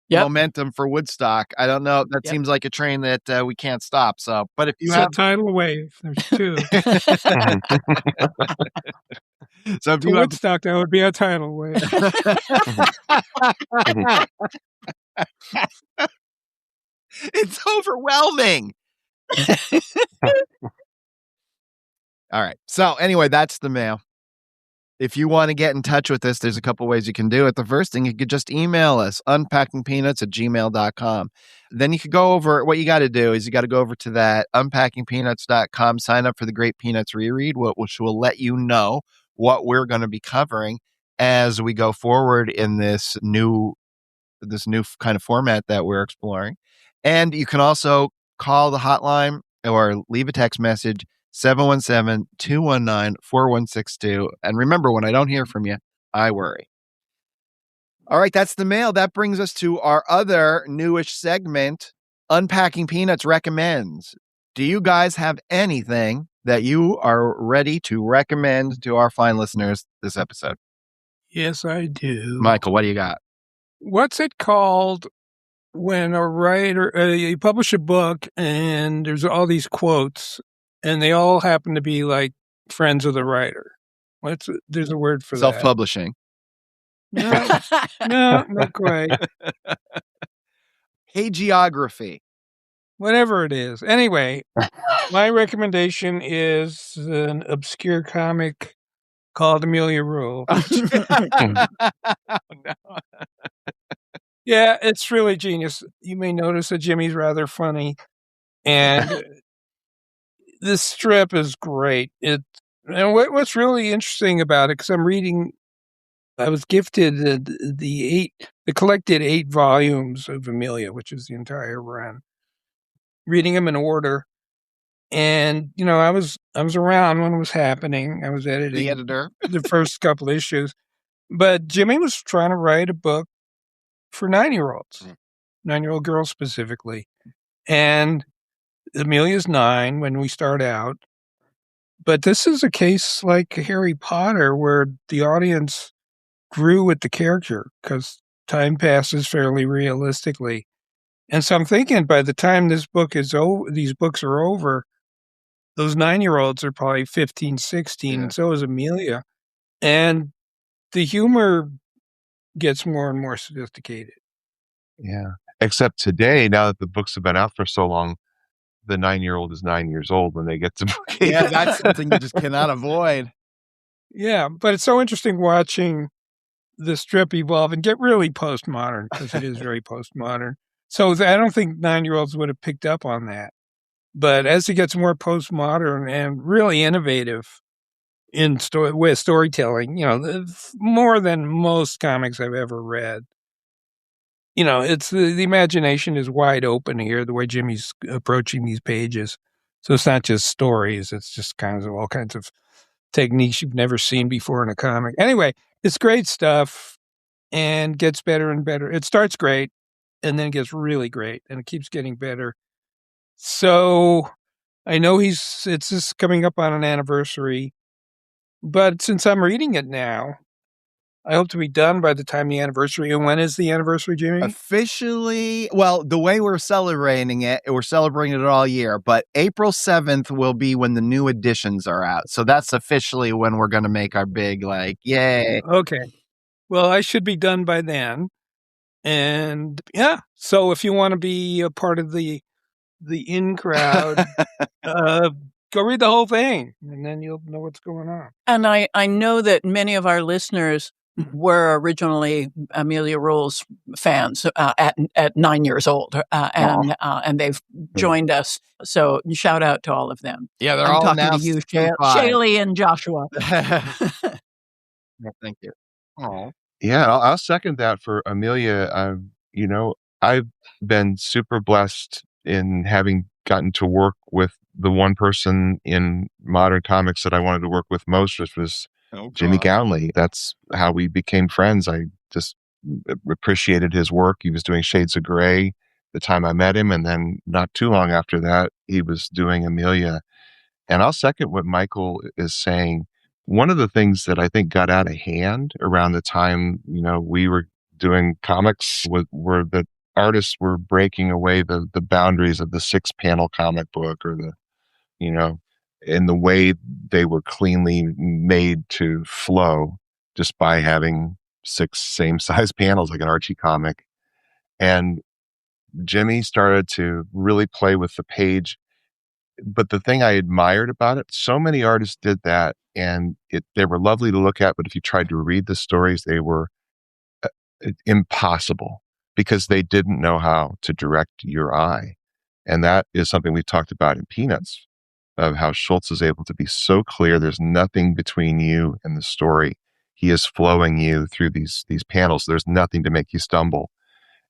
momentum for Woodstock. I don't know. That seems like a train that we can't stop. So, but if you have a tidal wave, there's 2. So if For you have Woodstock, that would be a tidal wave. It's overwhelming. All right. So anyway, that's the mail. If you want to get in touch with us, there's a couple ways you can do it. The first thing, you could just email us, unpackingpeanuts@gmail.com. Then you could go over, what you got to do is you got to go over to that unpackingpeanuts.com, sign up for the Great Peanuts Reread, which will let you know what we're going to be covering as we go forward in this new kind of format that we're exploring. And you can also call the hotline or leave a text message, 717-219-4162. And remember, when I don't hear from you, I worry. All right, that's the mail. That brings us to our other newish segment, Unpacking Peanuts Recommends. Do you guys have anything that you are ready to recommend to our fine listeners this episode? Yes, I do. Michael, what do you got? What's it called when a writer, you publish a book and there's all these quotes and they all happen to be like friends of the writer? There's a word for that. Self-publishing. No, not quite. Hagiography. Whatever it is. Anyway, my recommendation is an obscure comic called Amelia Rule. No. Yeah, it's really genius. You may notice that Jimmy's rather funny, and this strip is great. And what's really interesting about it, because I was gifted the collected 8 volumes of Amelia, which is the entire run. Reading them in order, and I was around when it was happening. I was editing The editor. the first couple issues, but Jimmy was trying to write a book for 9-year-olds, 9-year-old girls specifically, and Amelia's 9 when we start out. But this is a case like Harry Potter, where the audience grew with the character because time passes fairly realistically. And so I'm thinking by the time this book is over, these books are over, those 9-year-olds are probably 15, 16, and so is Amelia. And the humor gets more and more sophisticated. Yeah. Except today, now that the books have been out for so long, the 9-year-old is 9 years old when they get to book 8. Yeah, that's something you just cannot avoid. Yeah, but it's so interesting watching the strip evolve and get really postmodern, because it is very postmodern. So I don't think 9-year-olds would have picked up on that. But as it gets more postmodern and really innovative with storytelling, more than most comics I've ever read. It's the imagination is wide open here, the way Jimmy's approaching these pages. So it's not just stories, it's just kinds of all kinds of techniques you've never seen before in a comic. Anyway, it's great stuff and gets better and better. It starts great and then gets really great, and it keeps getting better. So I know it's just coming up on an anniversary, but since I'm reading it now, I hope to be done by the time the anniversary. And when is the anniversary, Jimmy? Officially, well, the way we're celebrating it all year, but April 7th will be when the new editions are out. So that's officially when we're going to make our big, yay. Okay. Well, I should be done by then. And yeah, so if you want to be a part of the in crowd, go read the whole thing, and then you'll know what's going on. And I know that many of our listeners were originally Amelia Rules fans at 9 years old, and they've joined us. So shout out to all of them. Yeah, they're I'm all talking now to you, 65. Shaylee and Joshua. Well, thank you. Oh. Yeah, I'll second that for Amelia. I've been super blessed in having gotten to work with the one person in modern comics that I wanted to work with most, which was Jimmy Gownley. That's how we became friends. I just appreciated his work. He was doing Shades of Grey the time I met him, and then not too long after that, he was doing Amelia. And I'll second what Michael is saying. One of the things that I think got out of hand around the time, we were doing comics were that artists were breaking away the boundaries of the 6-panel comic book, or in the way they were cleanly made to flow just by having 6 same size panels like an Archie comic. And Jimmy started to really play with the page. But the thing I admired about it, so many artists did that, and they were lovely to look at, but if you tried to read the stories, they were impossible because they didn't know how to direct your eye. And that is something we talked about in Peanuts, of how Schultz is able to be so clear. There's nothing between you and the story. He is flowing you through these panels. There's nothing to make you stumble.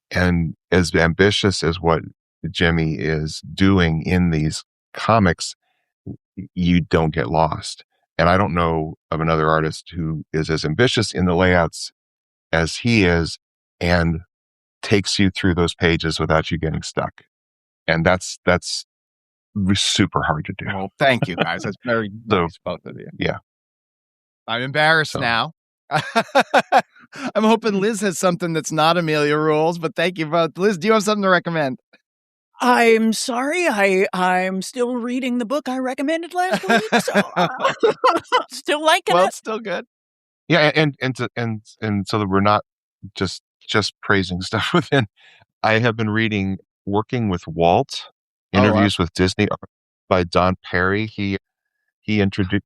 And as ambitious as what Jimmy is doing in these comics, you don't get lost. And I don't know of another artist who is as ambitious in the layouts as he is and takes you through those pages without you getting stuck. And that's super hard to do. Well, thank you, guys. That's very nice, both of you. Yeah. I'm embarrassed now. I'm hoping Liz has something that's not Amelia Rules, but thank you both. Liz, do you have something to recommend? I'm sorry, I'm still reading the book I recommended last week, so still liking Well, it. it's still good. Yeah, and so that we're not just praising stuff within. I have been reading Working with Walt, Interviews with Disney by Don Perry. He interviewed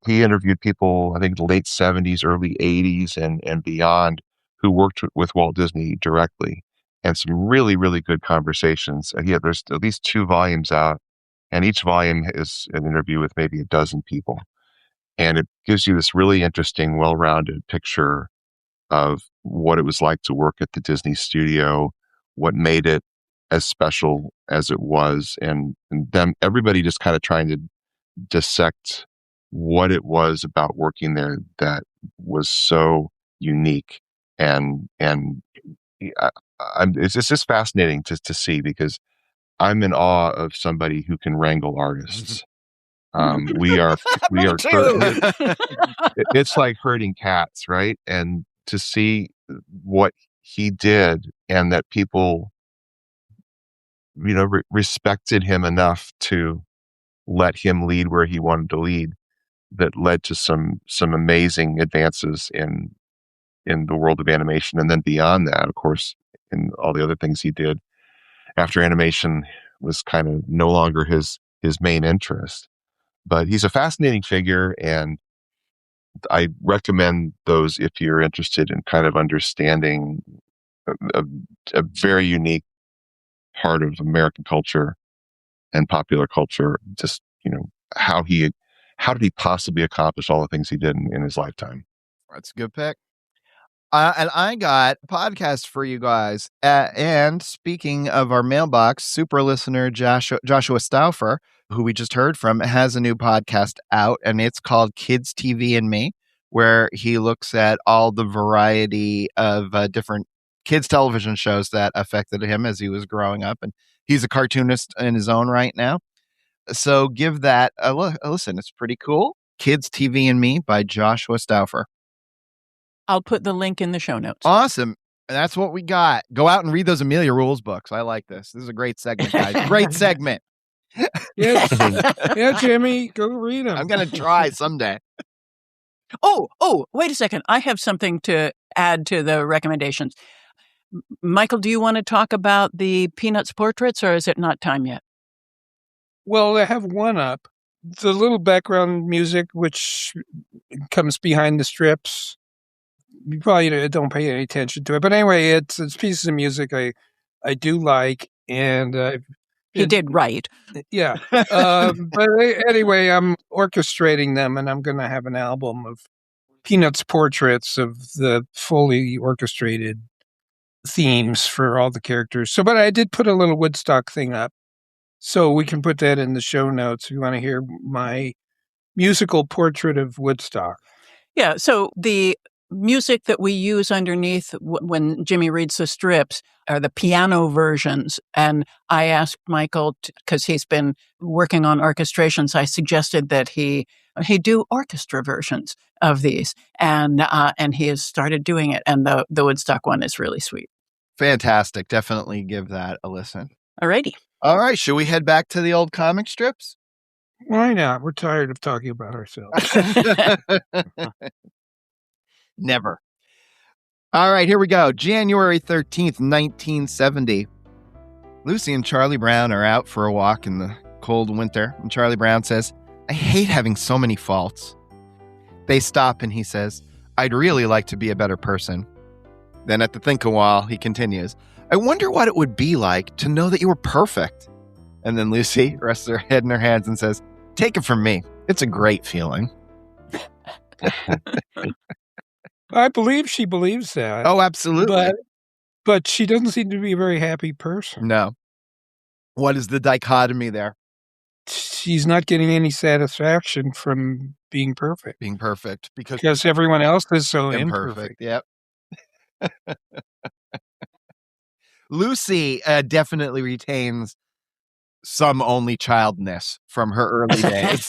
people, I think, late 70s, early 80s, and beyond, who worked with Walt Disney directly. and some really, really good conversations. Yeah, there's at least 2 volumes out, and each volume is an interview with maybe a dozen people. And it gives you this really interesting, well-rounded picture of what it was like to work at the Disney studio, what made it as special as it was, and them, everybody just kind of trying to dissect what it was about working there that was so unique. And it's just fascinating to see, because I'm in awe of somebody who can wrangle artists. We are it's like herding cats, right? And to see what he did, and that people, respected him enough to let him lead where he wanted to lead, that led to some amazing advances in the world of animation. And then beyond that, of course, in all the other things he did after animation was kind of no longer his main interest. But he's a fascinating figure, and I recommend those if you're interested in kind of understanding a very unique part of American culture and popular culture. Just, how did he possibly accomplish all the things he did in his lifetime? That's a good pick. And I got a podcast for you guys. And speaking of our mailbox, super listener Joshua Stauffer, who we just heard from, has a new podcast out, and it's called Kids TV and Me, where he looks at all the variety of different kids television shows that affected him as he was growing up. And he's a cartoonist in his own right now. So give that a listen. It's pretty cool. Kids TV and Me by Joshua Stauffer. I'll put the link in the show notes. Awesome. That's what we got. Go out and read those Amelia Rules books. I like this. This is a great segment, guys. Great segment. Yeah, Jimmy, go read them. I'm going to try someday. Oh, wait a second. I have something to add to the recommendations. Michael, do you want to talk about the Peanuts portraits, or is it not time yet? Well, I have one up. The little background music, which comes behind the strips. You probably don't pay any attention to it, but anyway, it's pieces of music I do like, and he did right. Yeah. But anyway, I'm orchestrating them, and I'm going to have an album of Peanuts portraits of the fully orchestrated themes for all the characters. So, but I did put a little Woodstock thing up, so we can put that in the show notes if you want to hear my musical portrait of Woodstock. Yeah. So the music that we use underneath when Jimmy reads the strips are the piano versions. And I asked Michael, because he's been working on orchestrations, I suggested that he do orchestra versions of these. And he has started doing it. And the Woodstock one is really sweet. Fantastic. Definitely give that a listen. Alrighty. All right. Should we head back to the old comic strips? Why not? We're tired of talking about ourselves. Never. All right, here we go. January 13th, 1970. Lucy and Charlie Brown are out for a walk in the cold winter, and Charlie Brown says, "I hate having so many faults." They stop, and he says, "I'd really like to be a better person." Then at the Thinkin Wall, he continues, "I wonder what it would be like to know that you were perfect." And then Lucy rests her head in her hands and says, "Take it from me. It's a great feeling." I believe she believes that. Oh, absolutely. But she doesn't seem to be a very happy person. No. What is the dichotomy there? She's not getting any satisfaction from being perfect. Being perfect. Because everyone else is so imperfect. Yep. Lucy definitely retains some only childness from her early days.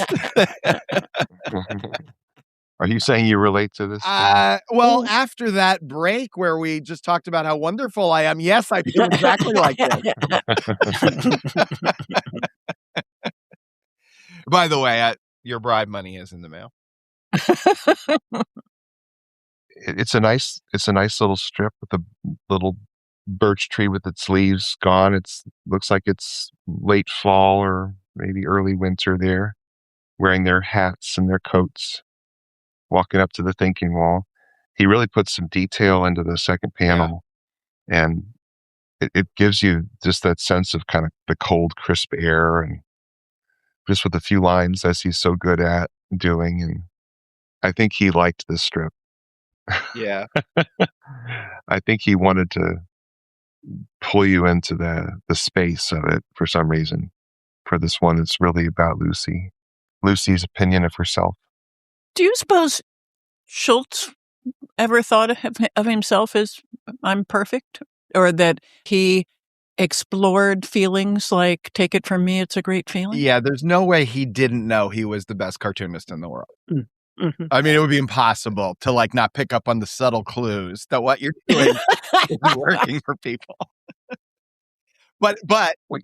Are you saying you relate to this? Well, after that break where we just talked about how wonderful I am, yes, I feel exactly like that. By the way, your bribe money is in the mail. It's a nice little strip with a little birch tree with its leaves gone. Looks like it's late fall or maybe early winter there, wearing their hats and their coats, walking up to the Thinkin Wall. He really puts some detail into the second panel. Yeah. And it gives you just that sense of kind of the cold, crisp air, and just with a few lines as he's so good at doing. And I think he liked this strip. Yeah. I think he wanted to pull you into the space of it for some reason. For this one, it's really about Lucy's opinion of herself. Do you suppose Schultz ever thought of himself as I'm perfect? Or that he explored feelings like, take it from me, it's a great feeling? Yeah, there's no way he didn't know he was the best cartoonist in the world. Mm-hmm. I mean, it would be impossible to like not pick up on the subtle clues that what you're doing is working for people. But we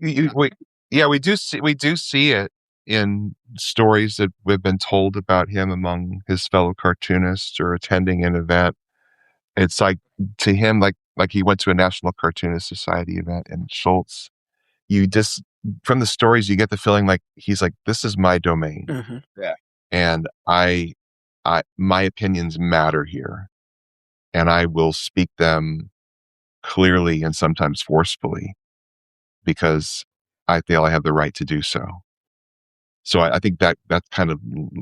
do see it in stories that we've been told about him among his fellow cartoonists or attending an event. It's like, to him, like he went to a National Cartoonist Society event, and Schultz, you just, from the stories, you get the feeling like he's like, this is my domain. Mm-hmm. Yeah. And my opinions matter here, and I will speak them clearly and sometimes forcefully because I feel I have the right to do so. So I think that kind of,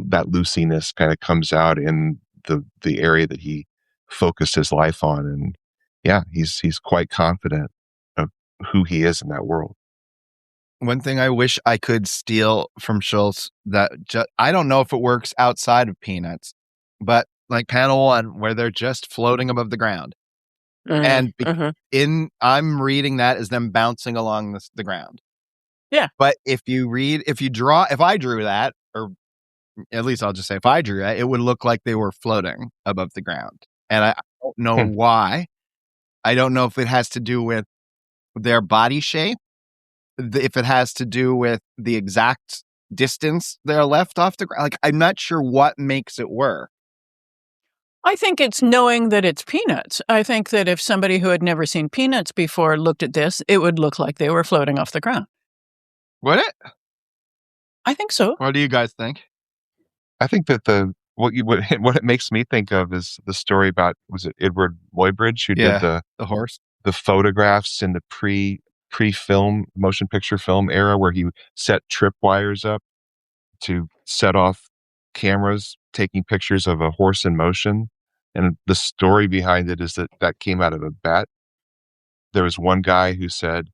that loosiness kind of comes out in the area that he focused his life on. And yeah, he's quite confident of who he is in that world. One thing I wish I could steal from Schultz that I don't know if it works outside of Peanuts, but like panel 1 where they're just floating above the ground. Mm-hmm. And I'm reading that as them bouncing along the ground. Yeah. But if I drew that, or at least I'll just say if I drew that, it would look like they were floating above the ground. And I don't know why. I don't know if it has to do with their body shape, if it has to do with the exact distance they're left off the ground. Like, I'm not sure what makes it work. I think it's knowing that it's Peanuts. I think that if somebody who had never seen Peanuts before looked at this, it would look like they were floating off the ground. Would it? I think so. What do you guys think? I think that what it makes me think of is the story about, was it Edward Muybridge who did the horse, the photographs in the pre-film motion picture film era, where he set tripwires up to set off cameras taking pictures of a horse in motion. And the story behind it is that came out of a bet. There was one guy who said,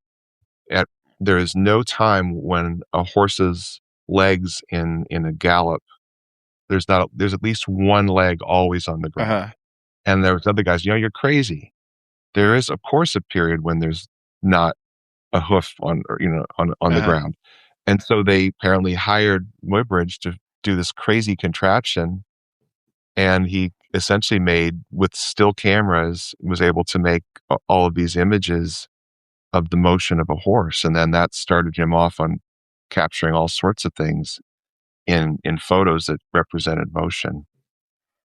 there is no time when a horse's legs in a gallop, there's at least one leg always on the ground. Uh-huh. And there was other guys, you're crazy. There is, of course, a period when there's not a hoof on the ground. And so they apparently hired Muybridge to do this crazy contraption. And he essentially made, with still cameras, was able to make all of these images of the motion of a horse. And then that started him off on capturing all sorts of things in photos that represented motion.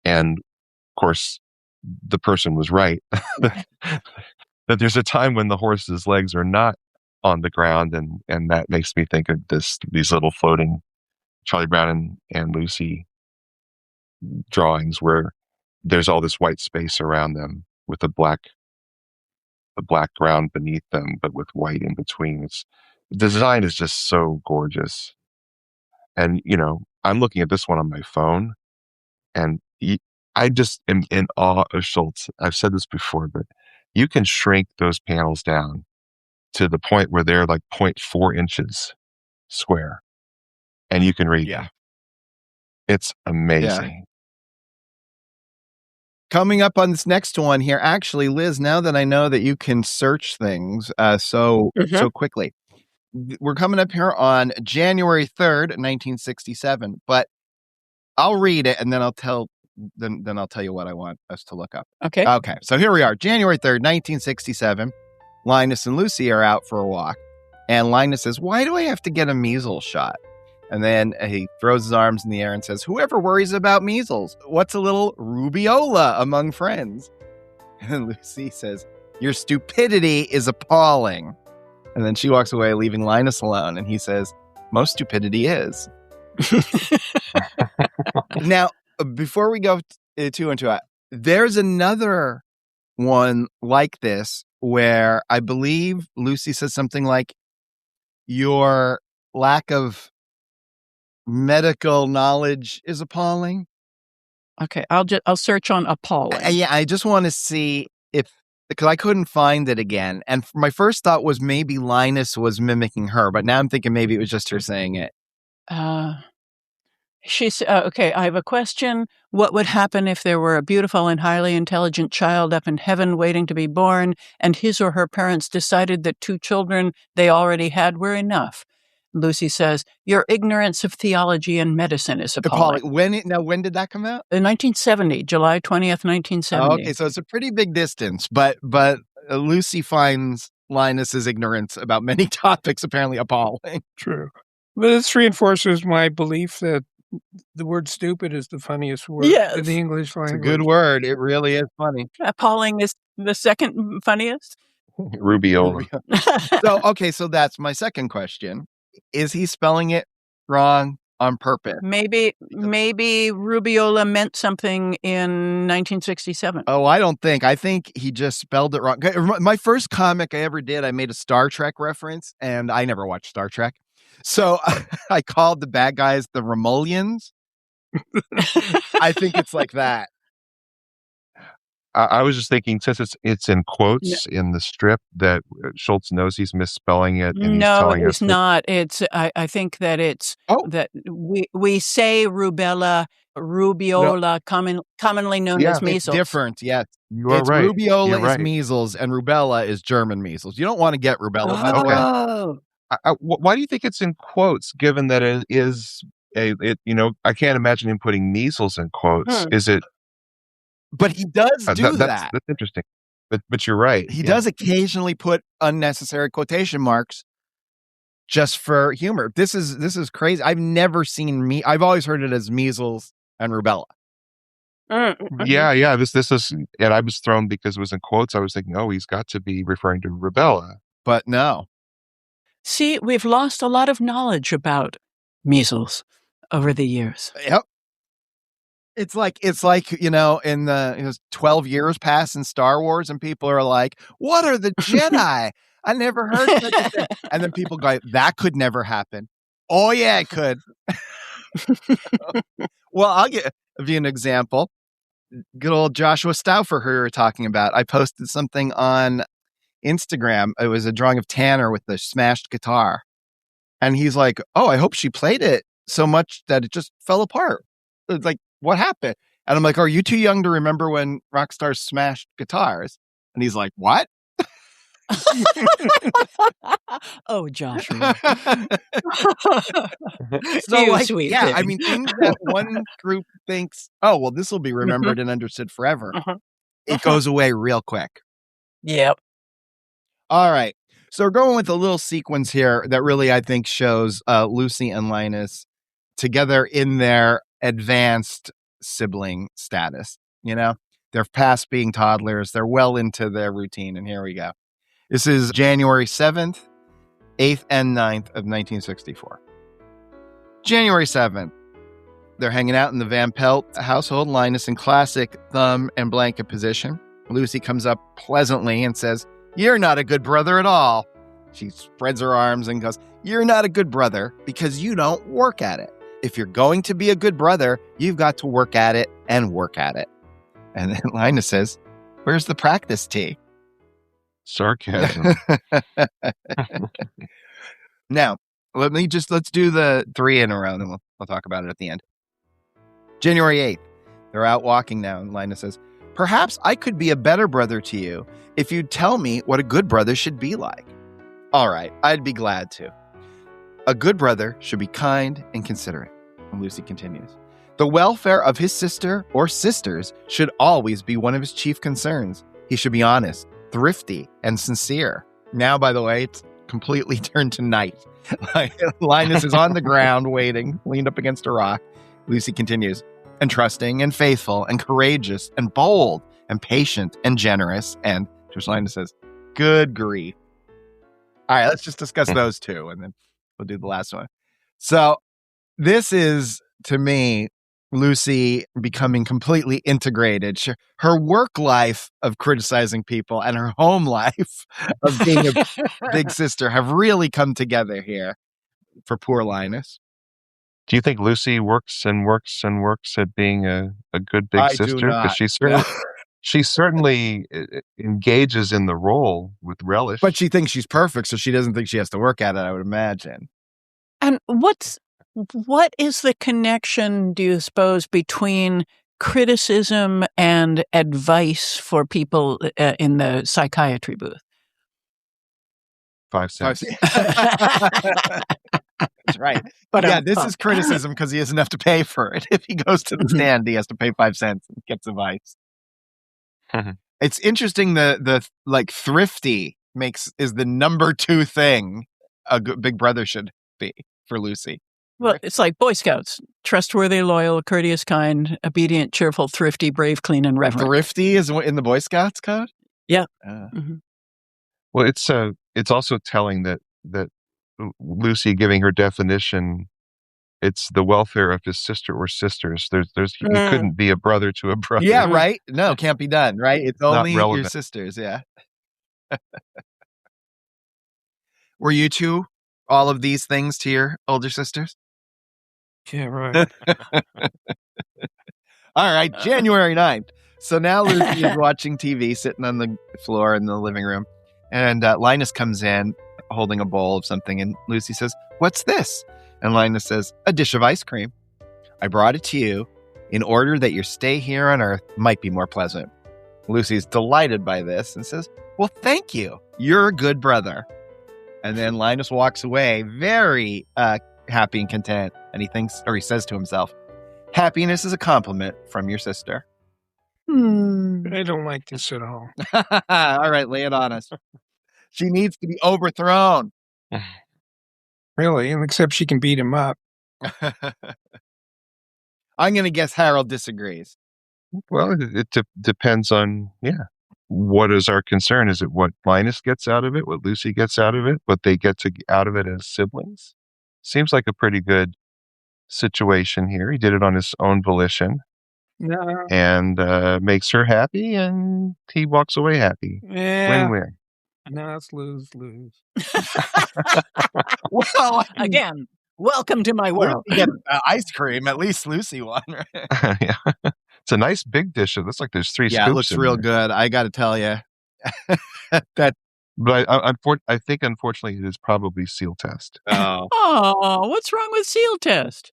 And of course, the person was right that there's a time when the horse's legs are not on the ground. And that makes me think of these little floating Charlie Brown and Lucy drawings where there's all this white space around them with the black ground beneath them, but with white in between. The design is just so gorgeous. And, I'm looking at this one on my phone, and I just am in awe of Schultz. I've said this before, but you can shrink those panels down to the point where they're like 0.4 inches square, and you can read them. It's amazing. Yeah. Coming up on this next one here, actually, Liz, now that I know that you can search things so quickly, we're coming up here on January 3rd, 1967, but I'll read it and then I'll tell you what I want us to look up. Okay. So here we are, January 3rd, 1967. Linus and Lucy are out for a walk, and Linus says, "Why do I have to get a measles shot?" And then he throws his arms in the air and says, "Whoever worries about measles, what's a little rubiola among friends?" And Lucy says, "Your stupidity is appalling." And then she walks away, leaving Linus alone. And he says, "Most stupidity is." Now, before we go too into it, there's another one like this where I believe Lucy says something like, your lack of medical knowledge is appalling. Okay, I'll search on appalling. Yeah, I just want to see because I couldn't find it again. And my first thought was maybe Linus was mimicking her, but now I'm thinking maybe it was just her saying it. She's okay. I have a question. What would happen if there were a beautiful and highly intelligent child up in heaven waiting to be born, and his or her parents decided that 2 children they already had were enough? Lucy says, your ignorance of theology and medicine is appalling. When did that come out? In 1970, July 20th, 1970. Oh, okay, so it's a pretty big distance, but Lucy finds Linus's ignorance about many topics apparently appalling. True. But this reinforces my belief that the word stupid is the funniest word in the English language. It's a good word. It really is funny. Appalling is the second funniest. Rubiola. So that's my second question. Is he spelling it wrong on purpose? Maybe Rubiola meant something in 1967. Oh, I think he just spelled it wrong. My first comic I ever did, I made a Star Trek reference, and I never watched Star Trek. So I called the bad guys the Romulans. I think it's like that. I was just thinking, since it's in quotes in the strip, that Schultz knows he's misspelling it. And he's telling us not. It's I think that it's that we say rubella, rubiola, commonly known as measles. It's different, yes. You're right. Rubiola is measles and rubella is German measles. You don't want to get rubella. Oh. Why do you think it's in quotes, given that it is I can't imagine him putting measles in quotes. Is it? But he does do that. That's interesting. But you're right. He does occasionally put unnecessary quotation marks just for humor. This is crazy. I've never seen I've always heard it as measles and rubella. Yeah. This is, and I was thrown because it was in quotes. I was thinking, he's got to be referring to rubella. But no. See, we've lost a lot of knowledge about measles over the years. Yep. It's like in the 12 years pass in Star Wars, and people are like, "What are the Jedi? I never heard of it." And then people go, "That could never happen." Oh yeah, it could. Well, I'll give you an example. Good old Joshua Stauffer, who we were talking about. I posted something on Instagram. It was a drawing of Tanner with the smashed guitar, and he's like, "Oh, I hope she played it so much that it just fell apart." It's like, what happened? And I'm like, are you too young to remember when rock stars smashed guitars? And he's like, what? Oh, Joshua. So sweet thing. I mean, things that one group thinks, oh, well, this will be remembered and understood forever. It goes away real quick. Yep. All right. So we're going with a little sequence here that really, I think, shows Lucy and Linus together in their advanced sibling status. They're past being toddlers. They're well into their routine. And here we go. This is January 7th, 8th, and 9th of 1964. January 7th. They're hanging out in the Van Pelt household. Linus in classic thumb and blanket position. Lucy comes up pleasantly and says, "You're not a good brother at all." She spreads her arms and goes, "You're not a good brother because you don't work at it. If you're going to be a good brother, you've got to work at it and work at it." And then Linus says, "Where's the practice tee?" Sarcasm. Now, let's do the 3 in a row, and then we'll talk about it at the end. January 8th. They're out walking now, and Linus says, "Perhaps I could be a better brother to you if you'd tell me what a good brother should be like." "All right, I'd be glad to. A good brother should be kind and considerate." And Lucy continues, "The welfare of his sister or sisters should always be one of his chief concerns. He should be honest, thrifty, and sincere." Now, by the way, it's completely turned to night. Linus is on the ground waiting, leaned up against a rock. Lucy continues, "And trusting and faithful and courageous and bold and patient and generous." And Linus says, "Good grief." All right, let's just discuss those two, and then we'll do the last one. So this is, to me, Lucy becoming completely integrated. Her work life of criticizing people and her home life of being a big sister have really come together here for poor Linus. Do you think Lucy works and works and works at being a good big I sister? do not. She certainly engages in the role with relish. But she thinks she's perfect, so she doesn't think she has to work at it, I would imagine. And what is the connection, do you suppose, between criticism and advice for people in the psychiatry booth? 5 cents. That's right. But this is criticism because he doesn't have to pay for it. If he goes to the stand, he has to pay 5 cents and gets advice. It's interesting. The like thrifty is the number 2 thing a big brother should be for Lucy. Well, it's like Boy Scouts: trustworthy, loyal, courteous, kind, obedient, cheerful, thrifty, brave, clean, and reverent. Thrifty is in the Boy Scouts code? Yeah. Well, it's also telling that Lucy giving her definition, it's the welfare of his sister or sisters. You couldn't be a brother to a brother. Yeah, right? No, can't be done, right? It's only your sisters, yeah. Were you two all of these things to your older sisters? Yeah, right. All right, January 9th. So now Lucy is watching TV, sitting on the floor in the living room. And Linus comes in holding a bowl of something. And Lucy says, "What's this?" And Linus says, "A dish of ice cream. I brought it to you in order that your stay here on Earth might be more pleasant." Lucy's delighted by this and says, "Well, thank you. You're a good brother." And then Linus walks away very happy and content. And he says to himself, "Happiness is a compliment from your sister." I don't like this at all. All right, lay it on us. She needs to be overthrown. Really? Except she can beat him up. I'm going to guess Harold disagrees. Well, it depends on, what is our concern? Is it what Linus gets out of it, what Lucy gets out of it, what they get out of it as siblings? Seems like a pretty good situation here. He did it on his own volition. No. And makes her happy, and he walks away happy. Yeah. Win-win. No, it's lose. Well, again, welcome to my world. You get ice cream. At least Lucy won, right? Yeah. It's a nice big dish. It looks like there's 3 scoops. Yeah, it looks real good. I got to tell you. But I think, unfortunately, it is probably seal test. Oh, what's wrong with seal test?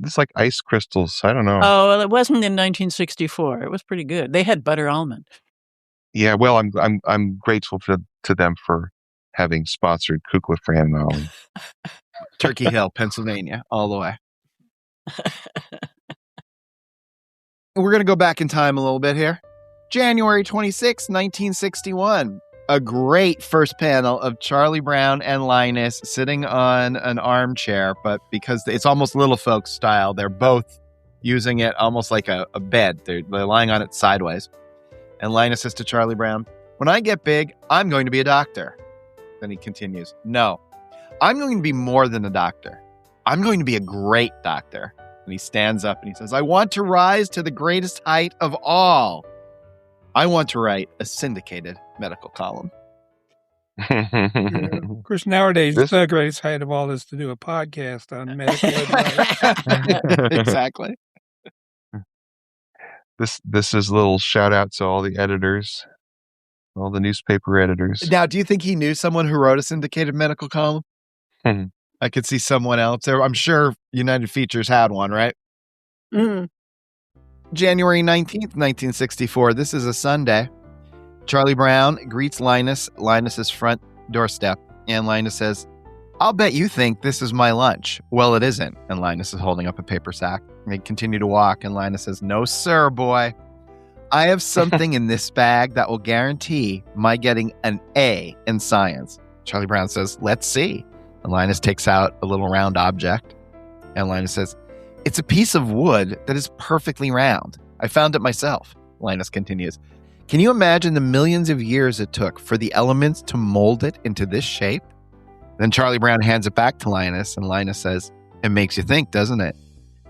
It's like ice crystals. I don't know. Oh, well, it wasn't in 1964. It was pretty good. They had butter almond. Yeah, well, I'm grateful to them for having sponsored Kukla Fran Molly. Turkey Hill, Pennsylvania, all the way. We're going to go back in time a little bit here. January 26, 1961. A great first panel of Charlie Brown and Linus sitting on an armchair, but because it's almost little folks style, they're both using it almost like a bed. They're lying on it sideways. And Linus says to Charlie Brown, "When I get big, I'm going to be a doctor." Then he continues, "No, I'm going to be more than a doctor. I'm going to be a great doctor." And he stands up and he says, "I want to rise to the greatest height of all. I want to write a syndicated medical column." Of course, nowadays, the greatest height of all is to do a podcast on medical advice. Exactly. This is a little shout out to all the editors, all the newspaper editors. Now, do you think he knew someone who wrote a syndicated medical column? I could see someone else there. I'm sure United Features had one, right? January 19th, 1964. This is a Sunday. Charlie Brown greets Linus's front doorstep, and Linus says, "I'll bet you think this is my lunch." "Well, it isn't." And Linus is holding up a paper sack. They continue to walk, and Linus says, "No, sir, boy. I have something in this bag that will guarantee my getting an A in science." Charlie Brown says, "Let's see." And Linus takes out a little round object, and Linus says, "It's a piece of wood that is perfectly round. I found it myself." Linus continues, "Can you imagine the millions of years it took for the elements to mold it into this shape?" Then Charlie Brown hands it back to Linus, and Linus says, "It makes you think, doesn't it?"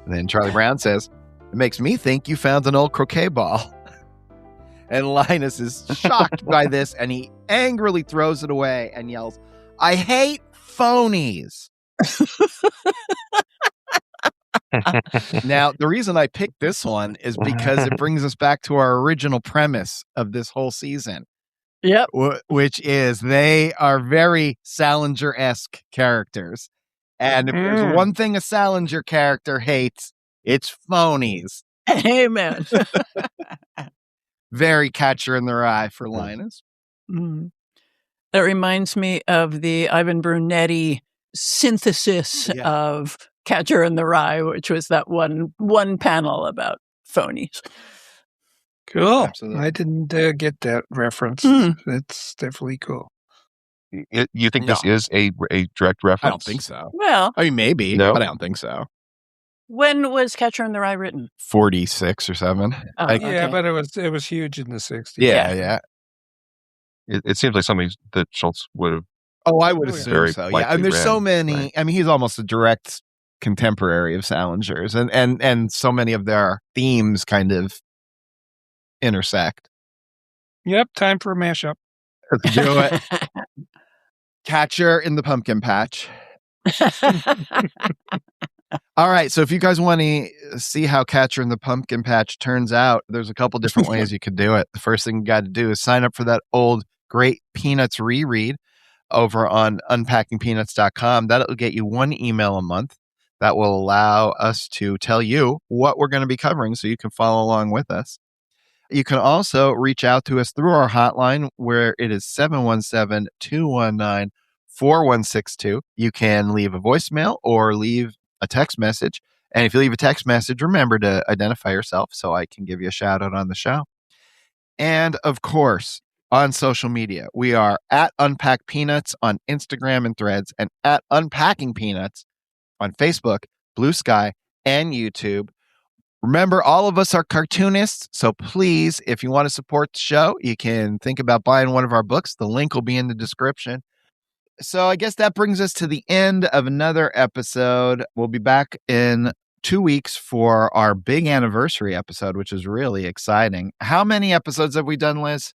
And then Charlie Brown says, It makes me think you found an old croquet ball. And Linus is shocked by this, and he angrily throws it away and yells, I hate phonies. Now, the reason I picked this one is because it brings us back to our original premise of this whole season. Yep. Which is they are very Salinger-esque characters. And if there's one thing a Salinger character hates, it's phonies. Amen. Very Catcher in the Rye for Linus. Mm. That reminds me of the Ivan Brunetti synthesis of Catcher in the Rye, which was that one panel about phonies. Cool. Absolutely. I didn't get that reference. It's definitely cool. You think this is a direct reference? I don't think so. Well, I mean, maybe, No? but I don't think so. when was Catcher in the Rye written? 46 or 7. Oh, Like, okay. Yeah, but it was huge in the 60s. Yeah. It seems like something that Schultz would have. Oh, I would Oh, yeah. assume Very so. Yeah, likely and there's so read, many. right. I mean, he's almost a direct contemporary of Salinger's, and so many of their themes kind of intersect. Yep, time for a mashup. Let's do it. Catcher in the Pumpkin Patch. All right, so if you guys want to see how Catcher in the Pumpkin Patch turns out, there's a couple different ways you could do it. The first thing you got to do is sign up for that old great Peanuts reread over on unpackingpeanuts.com. That'll get you one email a month. That will allow us to tell you what we're going to be covering so you can follow along with us. You can also reach out to us through our hotline where it is 717-219-4162. You can leave a voicemail or leave a text message. And if you leave a text message, remember to identify yourself so I can give you a shout out on the show. And of course, on social media, we are at Unpack Peanuts on Instagram and Threads and at Unpacking Peanuts on Facebook, Blue Sky, and YouTube. Remember, all of us are cartoonists, so please, if you want to support the show, you can think about buying one of our books. The link will be in the description. So I guess that brings us to the end of another episode. We'll be back in 2 weeks for our big anniversary episode, which is really exciting. How many episodes have we done, Liz?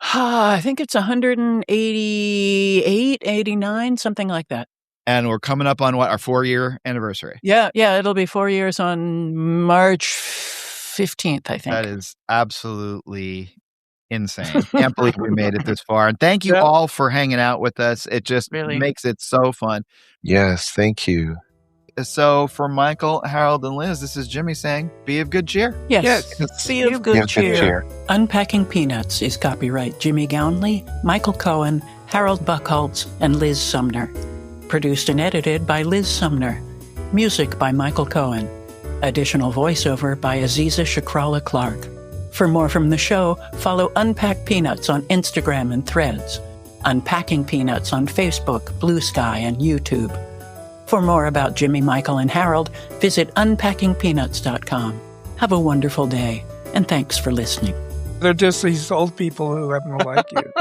I think it's 188, 89, something like that. And we're coming up on what, our 4-year anniversary? Yeah, it'll be 4 years on March 15th, I think. That is absolutely insane. Can't believe we made it this far. And thank you all for hanging out with us. It just makes it so fun. Yes, thank you. So for Michael, Harold, and Liz, this is Jimmy saying, be of good cheer. Yes. Be of good cheer. Unpacking Peanuts is copyright Jimmy Gownley, Michael Cohen, Harold Buckholtz, and Liz Sumner. Produced and edited by Liz Sumner. Music by Michael Cohen. Additional voiceover by Aziza Shakrala Clark. For more from the show, follow Unpack Peanuts on Instagram and Threads. Unpacking Peanuts on Facebook, Blue Sky, and YouTube. For more about Jimmy, Michael, and Harold, visit unpackingpeanuts.com. Have a wonderful day, and thanks for listening. They're just these old people who happen to like you.